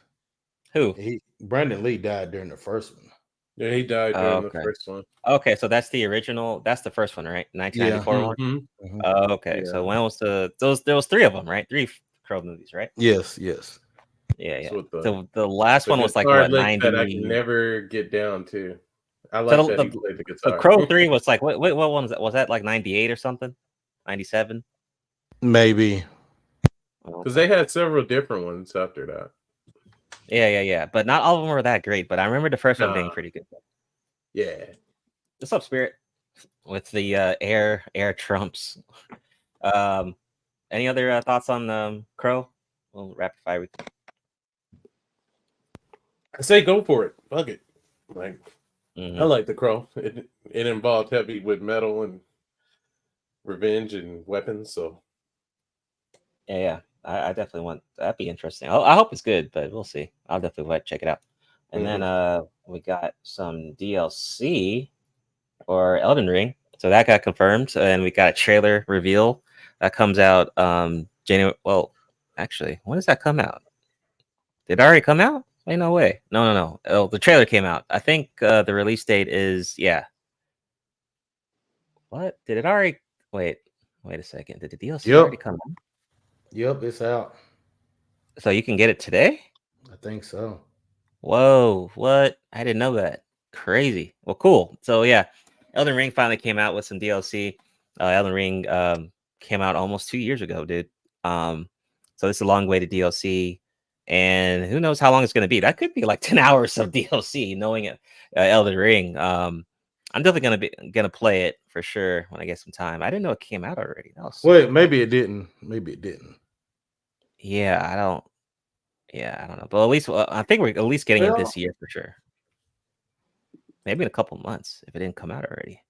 who? Brandon Lee died during the first one. Yeah, he died during the first one. Okay, so that's the original. That's the first one, right? 1994 one. Mm-hmm. Okay, so when was there was three of them, right? 3 Crow movies, right? Yes. Yeah. So the last one was like what 90. That I can never get down to. I like that he played the guitar. The Crow 3 was like what one was that? Was that like 98 or something? 97? Maybe. Because they had several different ones after that. Yeah. But not all of them were that great. But I remember the first one being pretty good. Yeah. What's up, Spirit? with the air trumps. Any other thoughts on Crow? We'll rapid fire. I say go for it. Fuck it. Like I like the Crow. It involved heavy with metal and revenge and weapons. So yeah, I definitely want that'd be interesting. I hope it's good, but we'll see. I'll definitely check it out. And then we got some DLC for Elden Ring, so that got confirmed, and we got a trailer reveal that comes out January. Well, actually, when does that come out? Did it already come out? Ain't no way. No. Oh, the trailer came out. I think the release date is What? Did it already? Wait a second. Did the DLC already come out? Yep, it's out. So you can get it today? I think so. Whoa, what? I didn't know that. Crazy. Well, cool. So yeah, Elden Ring finally came out with some DLC. Elden Ring came out almost 2 years ago, dude. So this is a long way to DLC, and who knows how long it's going to be. That could be like 10 hours of DLC, knowing it. Elden Ring. I'm definitely gonna play it for sure when I get some time. I didn't know it came out already. Wait, maybe it didn't. Maybe it didn't. Yeah, I don't know. But at least I think we're at least getting it this year for sure. Maybe in a couple months if it didn't come out already.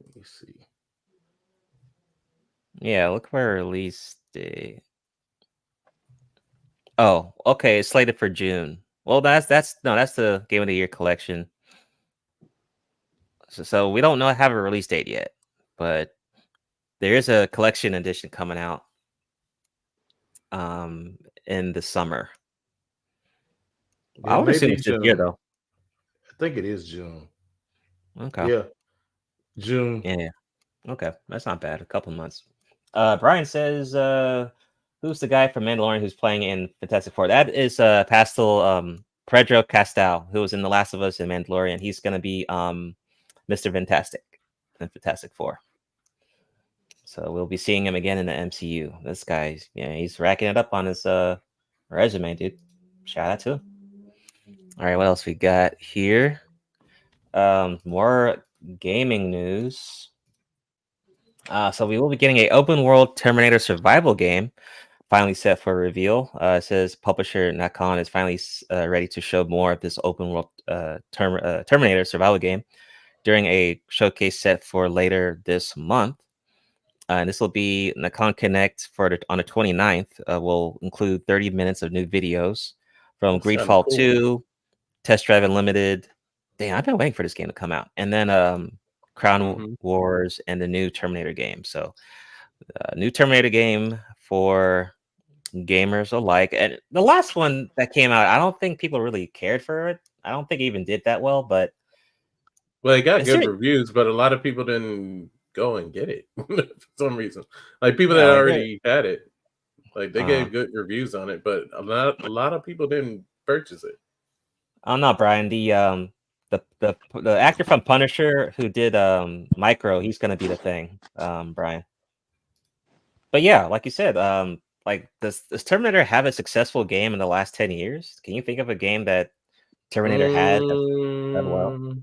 Let me see. Yeah, look for release date. Oh, okay. It's slated for June. Well, that's the Game of the Year collection. So we don't have a release date yet, but there is a collection edition coming out in the summer. Yeah, I would assume it's this year though. I think it is June. Okay. Yeah. June. Yeah. Okay. That's not bad. A couple months. Brian says who's the guy from Mandalorian who's playing in Fantastic Four? That is Pedro Pascal, who was in The Last of Us and Mandalorian. He's gonna be Mr. Fantastic in Fantastic Four. So we'll be seeing him again in the MCU. This guy's he's racking it up on his resume, dude. Shout out to him. All right, what else we got here? More gaming news. So we will be getting an open world Terminator survival game finally set for reveal. It says publisher Nakon is finally ready to show more of this open world Terminator survival game during a showcase set for later this month. And this will be Nakon Connect on the 29th. Will include 30 minutes of new videos from Greedfall 2, Test Drive Unlimited. Damn, I've been waiting for this game to come out. And then Crown Wars and the new Terminator game. So new Terminator game for gamers alike. And the last one that came out, I don't think people really cared for it. I don't think it even did that well, but it got good reviews, but a lot of people didn't go and get it for some reason. Like people that already had it, like they gave good reviews on it, but a lot of people didn't purchase it. I'm not Brian. The actor from Punisher who did Micro, he's gonna be the thing, Brian. But yeah, like you said, like does Terminator have a successful game in the last 10 years? Can you think of a game that Terminator had well?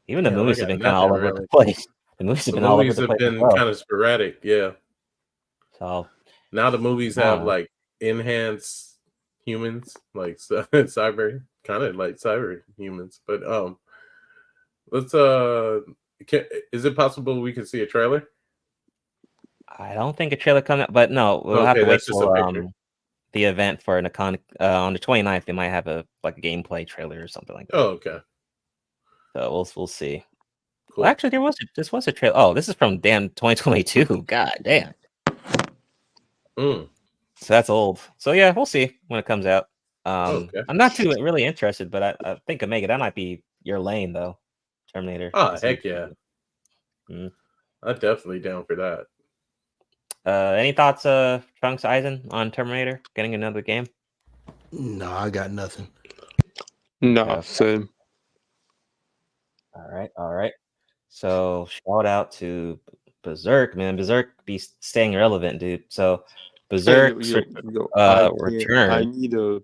Even the movies have been kind of all over the place. The movies have been all over the place. Kind of sporadic, yeah. So now the movies have like enhanced humans, like cyber, kind of like cyber humans. But let's is it possible we can see a trailer? I don't think a trailer coming out, but no, we'll have to wait for the event for Nakon on the 29th. They might have a gameplay trailer or something like that. Oh, okay. So we'll see. Cool. Well, actually, this was a trailer. Oh, this is from 2022. God damn. So that's old. So yeah, we'll see when it comes out. Okay. I'm not too really interested, but I think Omega, that might be your lane though. Terminator. Oh, heck yeah. I'm definitely down for that. Any thoughts, Trunks Eisen, on Terminator getting another game? No, I got nothing. No, same. All right. So shout out to Berserk, man. Berserk be staying relevant, dude. So Berserk return. I need a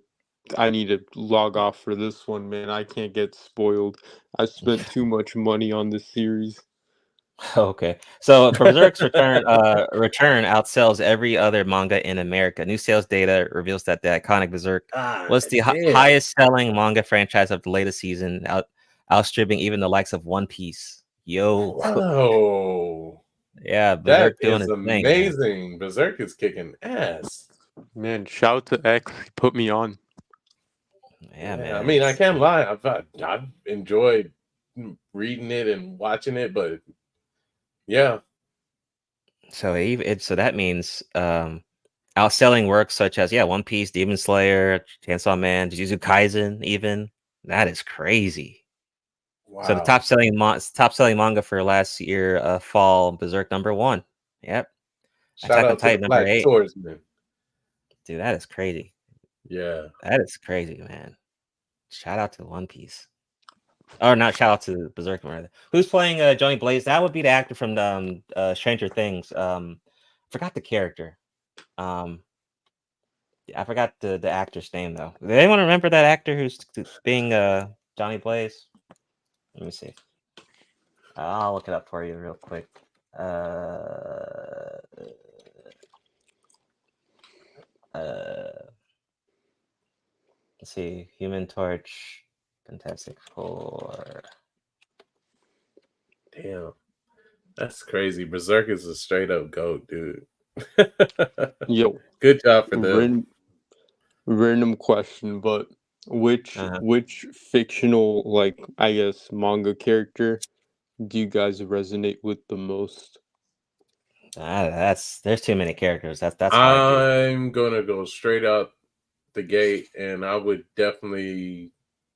I need to log off for this one, man. I can't get spoiled. I spent too much money on this series. Okay, so Berserk's return outsells every other manga in America. New sales data reveals that the iconic Berserk was the highest selling manga franchise of the latest season, outstripping even the likes of One Piece. Yo, oh, yeah, Berserk that doing is his amazing. thing, Berserk is kicking ass. Man, shout out to X. He put me on. Yeah, man. I mean, I can't lie. I've enjoyed reading it and watching it, but yeah. So that means outselling works such as One Piece, Demon Slayer, Chainsaw Man, Jujutsu Kaisen. Even that is crazy. Wow. So the top selling manga for last year, fall, Berserk #1. Yep. Shout out to the Black Swordsman. Dude, that is crazy. Yeah, that is crazy, man. Shout out to One Piece. Or not shout out to Berserk, rather. Who's playing Johnny Blaze? That would be the actor from Stranger Things. Forgot the character. I forgot the actor's name though. Does anyone remember that actor who's being Johnny Blaze? Let me see. I'll look it up for you real quick. Let's see. Human Torch, Fantastic Four. Damn, that's crazy. Berserk is a straight up goat, dude. Yo, good job for them. Random question, but which fictional, like, I guess, manga character do you guys resonate with the most? There's too many characters. That's hard. I'm gonna go straight up the gate, and I would definitely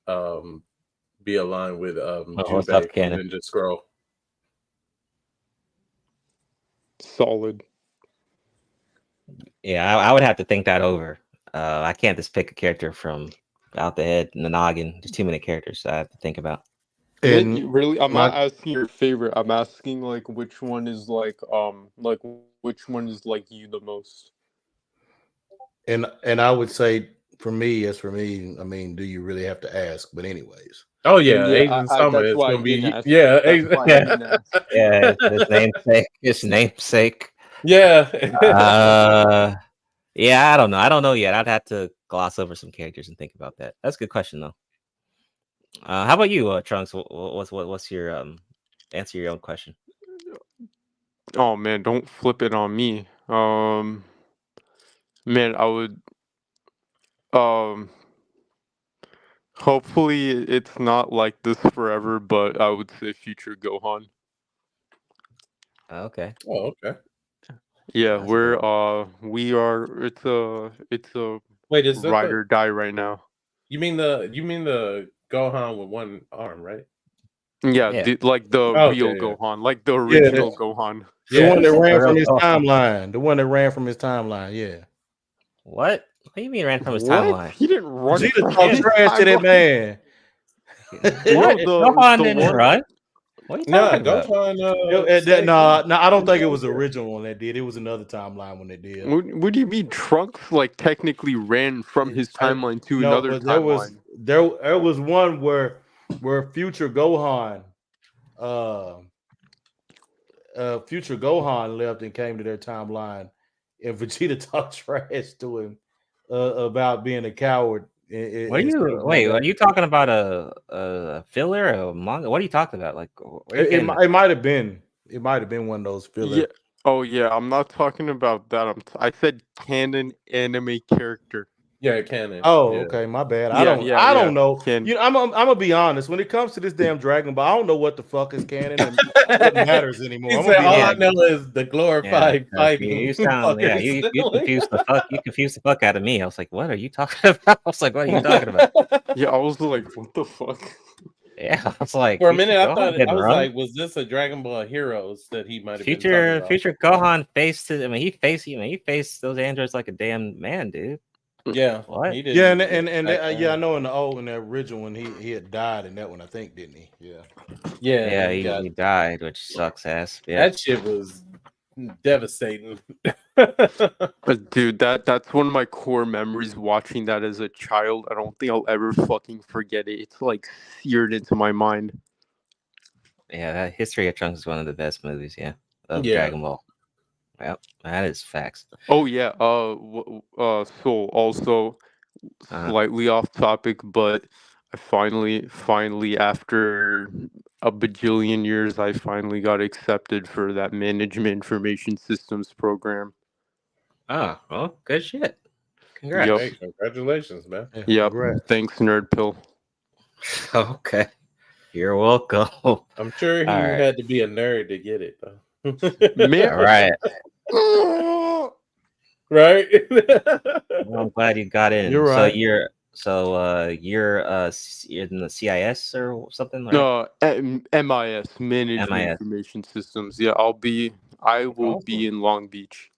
be aligned with Jubei from Ninja Scroll. Solid. Yeah, I would have to think that over. I can't just pick a character from out the head in the noggin. There's too many characters I have to think about. And really, I'm not asking your favorite. I'm asking like which one is like which one is like you the most. And I would say for me, I mean, do you really have to ask? But anyways. Oh yeah, Asian Summer is gonna be his namesake. Yeah. Yeah, I don't know. I don't know yet. I'd have to gloss over some characters and think about that. That's a good question though. How about you, Trunks? What's your answer your own question? Oh man, don't flip it on me. Man, I would hopefully it's not like this forever, but I would say future Gohan. Okay. Oh, okay. Yeah, we are. It's a wait, is ride or die right now. You mean the Gohan with one arm, right? Yeah. Like the real Gohan, like the original Gohan. The one that ran from his timeline. The one that ran from his timeline. Yeah. What do you mean ran from his timeline? He didn't run. He just talked trash to that man. Gohan didn't run. What are you talking about? No, I don't think it was the original one that did. It was another timeline when they did. What do you mean? Trunks like technically ran from his timeline to another timeline. There was one where future Gohan, future Gohan left and came to their timeline, and Vegeta talked trash to him about being a coward. Are you talking about a filler or a manga? What are you talking about? Like it might have been one of those fillers. Yeah. Oh yeah, I'm not talking about that. I said canon anime character. Yeah, canon. Oh, okay, my bad. I don't know. You know, I'm gonna be honest. When it comes to this damn Dragon Ball, I don't know what the fuck is canon and what matters anymore. All I know is the glorified fighting. You confused the fuck out of me. I was like, what are you talking about? I was like, what are you talking about? Yeah, I was like, what the fuck? Yeah, I was like, for a minute, I thought I was like, was this a Dragon Ball Heroes that he might have future Gohan faced? I mean, he faced those androids like a damn man, dude. Yeah, what? I know in the original one he had died in that one, I think, didn't he? Yeah, he died, which sucks ass. Yeah. That shit was devastating. Dude, that's one of my core memories watching that as a child. I don't think I'll ever fucking forget it. It's like seared into my mind. Yeah, that History of Trunks is one of the best movies, of Dragon Ball. Yep, that is facts. Oh yeah, so also slightly off topic, but I finally after a bajillion years, I finally got accepted for that management information systems program. Oh, well, good shit. Congrats. Hey, congratulations, man. Yep. Thanks, Nerd Pill. Okay. You're welcome. I'm sure he had to be a nerd to get it, though. Man. Right. Right. Well, I'm glad you got in. You're right. You're in the CIS or something? Right? No, MIS, Management Information Systems. Yeah, I will be in Long Beach.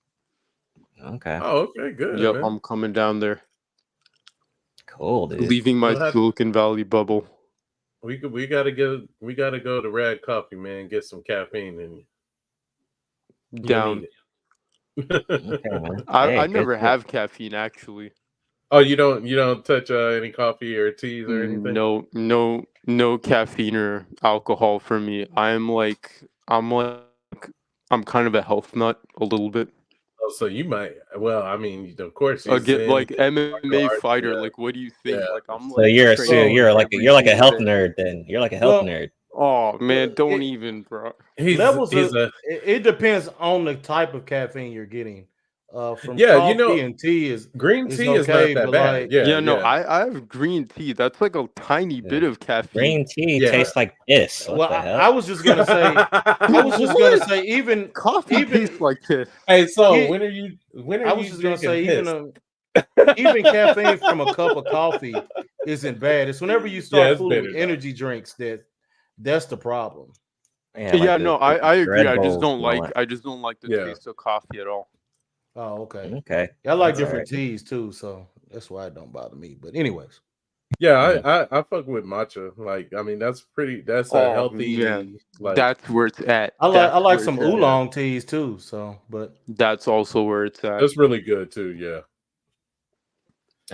Okay. Oh, okay, good. Yep, man. I'm coming down there. Cool, dude. Leaving my Silicon Valley bubble. We gotta go to Rad Coffee, man. Get some caffeine in you. Down. Okay, man. I never have caffeine actually. Oh, you don't touch any coffee or teas or anything? No caffeine or alcohol for me. I'm kind of a health nut a little bit. Oh, so you might. Well, I mean, of course. Get like MMA fighter. Yeah. Like, what do you think? Yeah. Like, I'm so like. You're like a health nerd then. You're like a health nerd. Oh man, don't even, bro. It depends on the type of caffeine you're getting. From coffee and tea green tea is not that bad. I have green tea. That's like a tiny bit of caffeine. Green tea tastes like piss. Well, I was just gonna say, even coffee tastes like piss. Hey, so when are you gonna say even caffeine from a cup of coffee isn't bad. It's whenever you start fooling with energy drinks that's the problem. I agree. I just don't like the taste of coffee at all. Oh, okay. Okay. I like different teas too, so that's why it don't bother me. But anyways. Yeah, I fuck with matcha. Like, I mean, that's a healthy. Like, that's where it's at. I like some oolong teas too. So, but that's also where it's at. That's really good too. Yeah.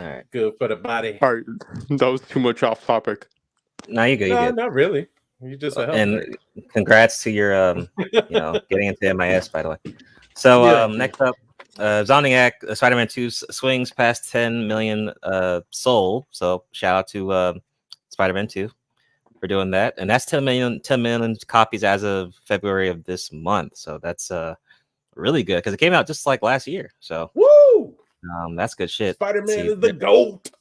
All right. Good for the body. All right, that was too much off topic. No, you good. No, not really. You just and congrats to your getting into MIS, by the way. So next up. Zomniac Spider-Man 2 swings past 10 million sold. So shout out to Spider-Man 2 for doing that. And that's 10 million copies as of February of this month. So that's really good because it came out just like last year. So woo! That's good shit. Spider-Man is the GOAT.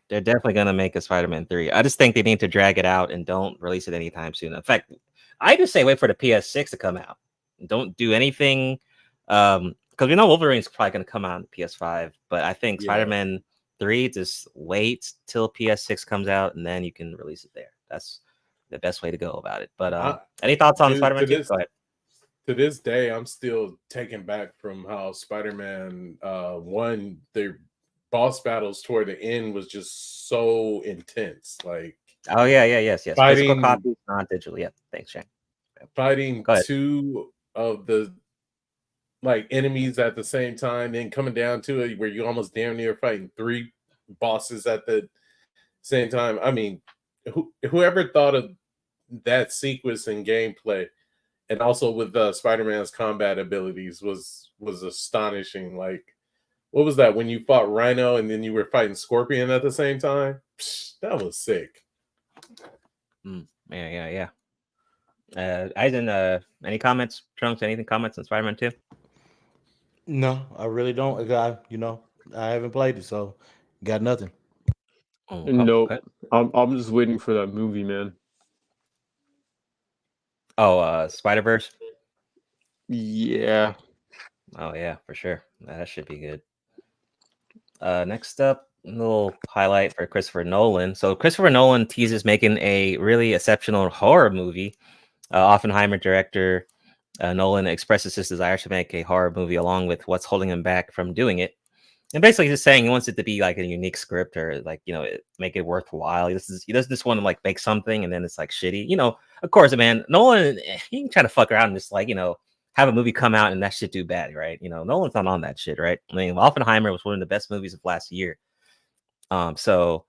They're definitely gonna make a Spider-Man 3. I just think they need to drag it out and don't release it anytime soon. In fact, I just say wait for the PS6 to come out. Don't do anything. Because we know Wolverine's probably going to come out on the PS5, but I think Spider-Man 3, just wait till PS6 comes out and then you can release it there. That's the best way to go about it. But any thoughts on Spider-Man 2? Go ahead. To this day, I'm still taken back from how Spider-Man 1, their boss battles toward the end was just so intense. Like, yes. Physical copies, not digital. Yeah, thanks, Shane. Fighting two of the enemies at the same time, then coming down to it where you almost damn near fighting three bosses at the same time. I mean, whoever thought of that sequence in gameplay, and also with Spider-Man's combat abilities was astonishing. Like, what was that when you fought Rhino and then you were fighting Scorpion at the same time? Psh, that was sick. Yeah. Eisen, any comments, Trunks? Anything comments on Spider-Man 2? No, I really don't. I haven't played it, so got nothing. Nope. Okay. I'm just waiting for that movie, man. Oh, Spider-Verse? Yeah. Oh yeah, for sure. That should be good. Next up, a little highlight for Christopher Nolan. So Christopher Nolan teases making a really exceptional horror movie. Oppenheimer director Nolan expresses his desire to make a horror movie along with what's holding him back from doing it. And basically just saying he wants it to be like a unique script or make it worthwhile. He doesn't just want to make something and then it's shitty. Of course, man, Nolan, he can try to fuck around and just have a movie come out and that shit do bad, right? You know, Nolan's not on that shit, right? I mean, Oppenheimer was one of the best movies of last year. So,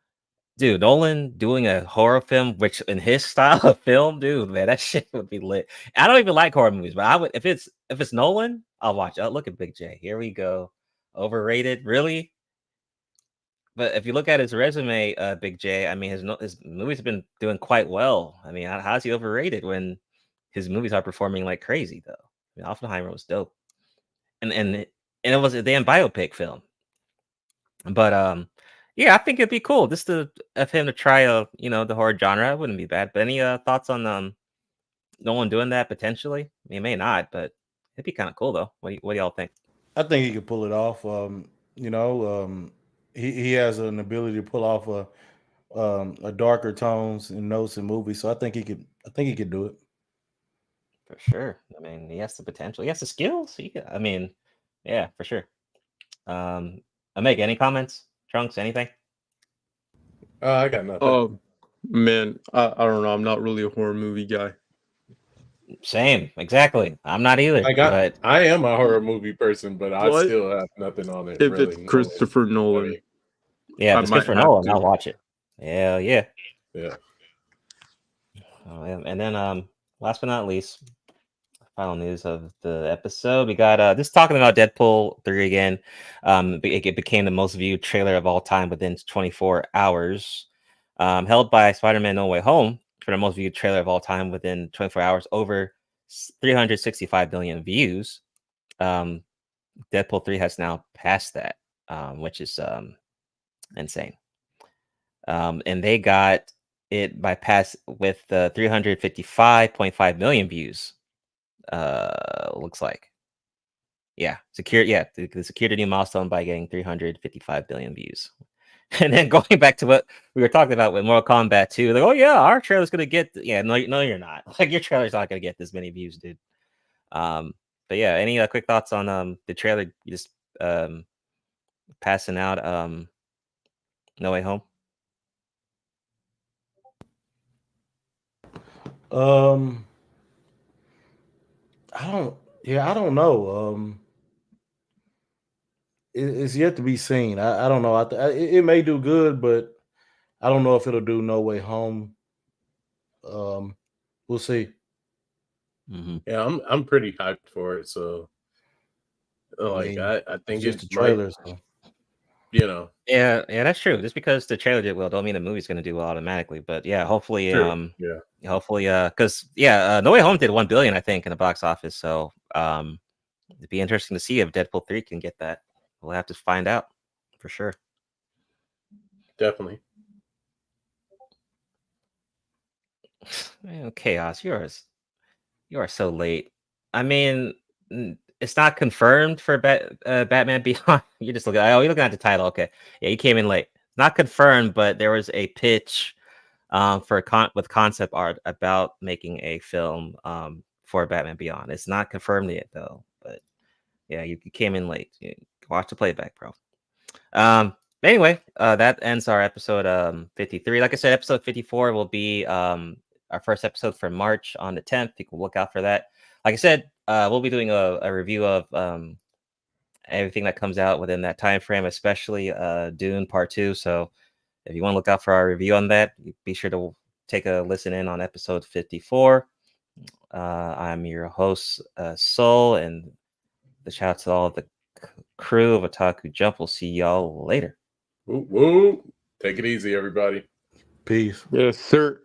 dude, Nolan doing a horror film, which in his style of film, dude, man, that shit would be lit. I don't even like horror movies, but I would if it's Nolan, I'll watch it. Oh, look at Big J. Here we go. Overrated, really? But if you look at his resume, Big J, I mean, his movies have been doing quite well. I mean, how's he overrated when his movies are performing like crazy, though? I mean, Oppenheimer was dope, and it was a damn biopic film. But yeah, I think it'd be cool just to have him to try the horror genre. It wouldn't be bad. But any thoughts on no one doing that potentially? I mean, it may not, but it'd be kind of cool though. What do y'all think? I think he could pull it off. He has an ability to pull off a darker tones and notes in movies. So I think he could do it. For sure. I mean, he has the potential. He has the skills. I mean, yeah, for sure. Meg, any comments? Trunks, anything? I got nothing. Oh man, I don't know. I'm not really a horror movie guy. Same, exactly. I'm not either. I am a horror movie person, but I still have nothing on it. If really, it's Christopher Nolan. Yeah, if it's Christopher Nolan, I'll watch it. Yeah. Yeah. Oh, and then last but not least, final news of the episode. We got just talking about Deadpool 3 again. It became the most viewed trailer of all time within 24 hours. Held by Spider-Man No Way Home for the most viewed trailer of all time within 24 hours, over 365 billion views. Deadpool 3 has now passed that, which is insane. And they got it bypassed with 355.5 million views. Looks like, the secured a new milestone by getting 355 billion views. And then going back to what we were talking about with Mortal Kombat 2, like, oh yeah, our trailer's gonna get no, you're not. Like, your trailer's not gonna get this many views, dude. But yeah, any quick thoughts on the trailer just passing out No Way Home? I don't know. It's yet to be seen. I don't know. It may do good, but I don't know if it'll do No Way Home. We'll see. Mm-hmm. Yeah, I'm pretty hyped for it. So, I think it's just the trailers. Yeah, that's true. Just because the trailer did well, don't mean the movie's going to do well automatically. But yeah, hopefully, because No Way Home did 1 billion, I think, in the box office. So it'd be interesting to see if Deadpool 3 can get that. We'll have to find out for sure. Definitely. Man, Chaos, you are so late. I mean, it's not confirmed for Batman Beyond. You're just looking. You're looking at the title. Okay, yeah, you came in late. Not confirmed, but there was a pitch with concept art about making a film for Batman Beyond. It's not confirmed yet though. But yeah, you came in late. Watch the playback, bro. Anyway, that ends our episode 53. Like I said, episode 54 will be our first episode for March on the 10th. You can look out for that. Like I said, we'll be doing a review of everything that comes out within that time frame, especially Dune Part 2. So if you want to look out for our review on that, be sure to take a listen in on episode 54. I'm your host, Soul, and the shout out to all of the crew of Otaku Jump. We'll see y'all later. Woo. Take it easy, everybody. Peace. Yes, sir.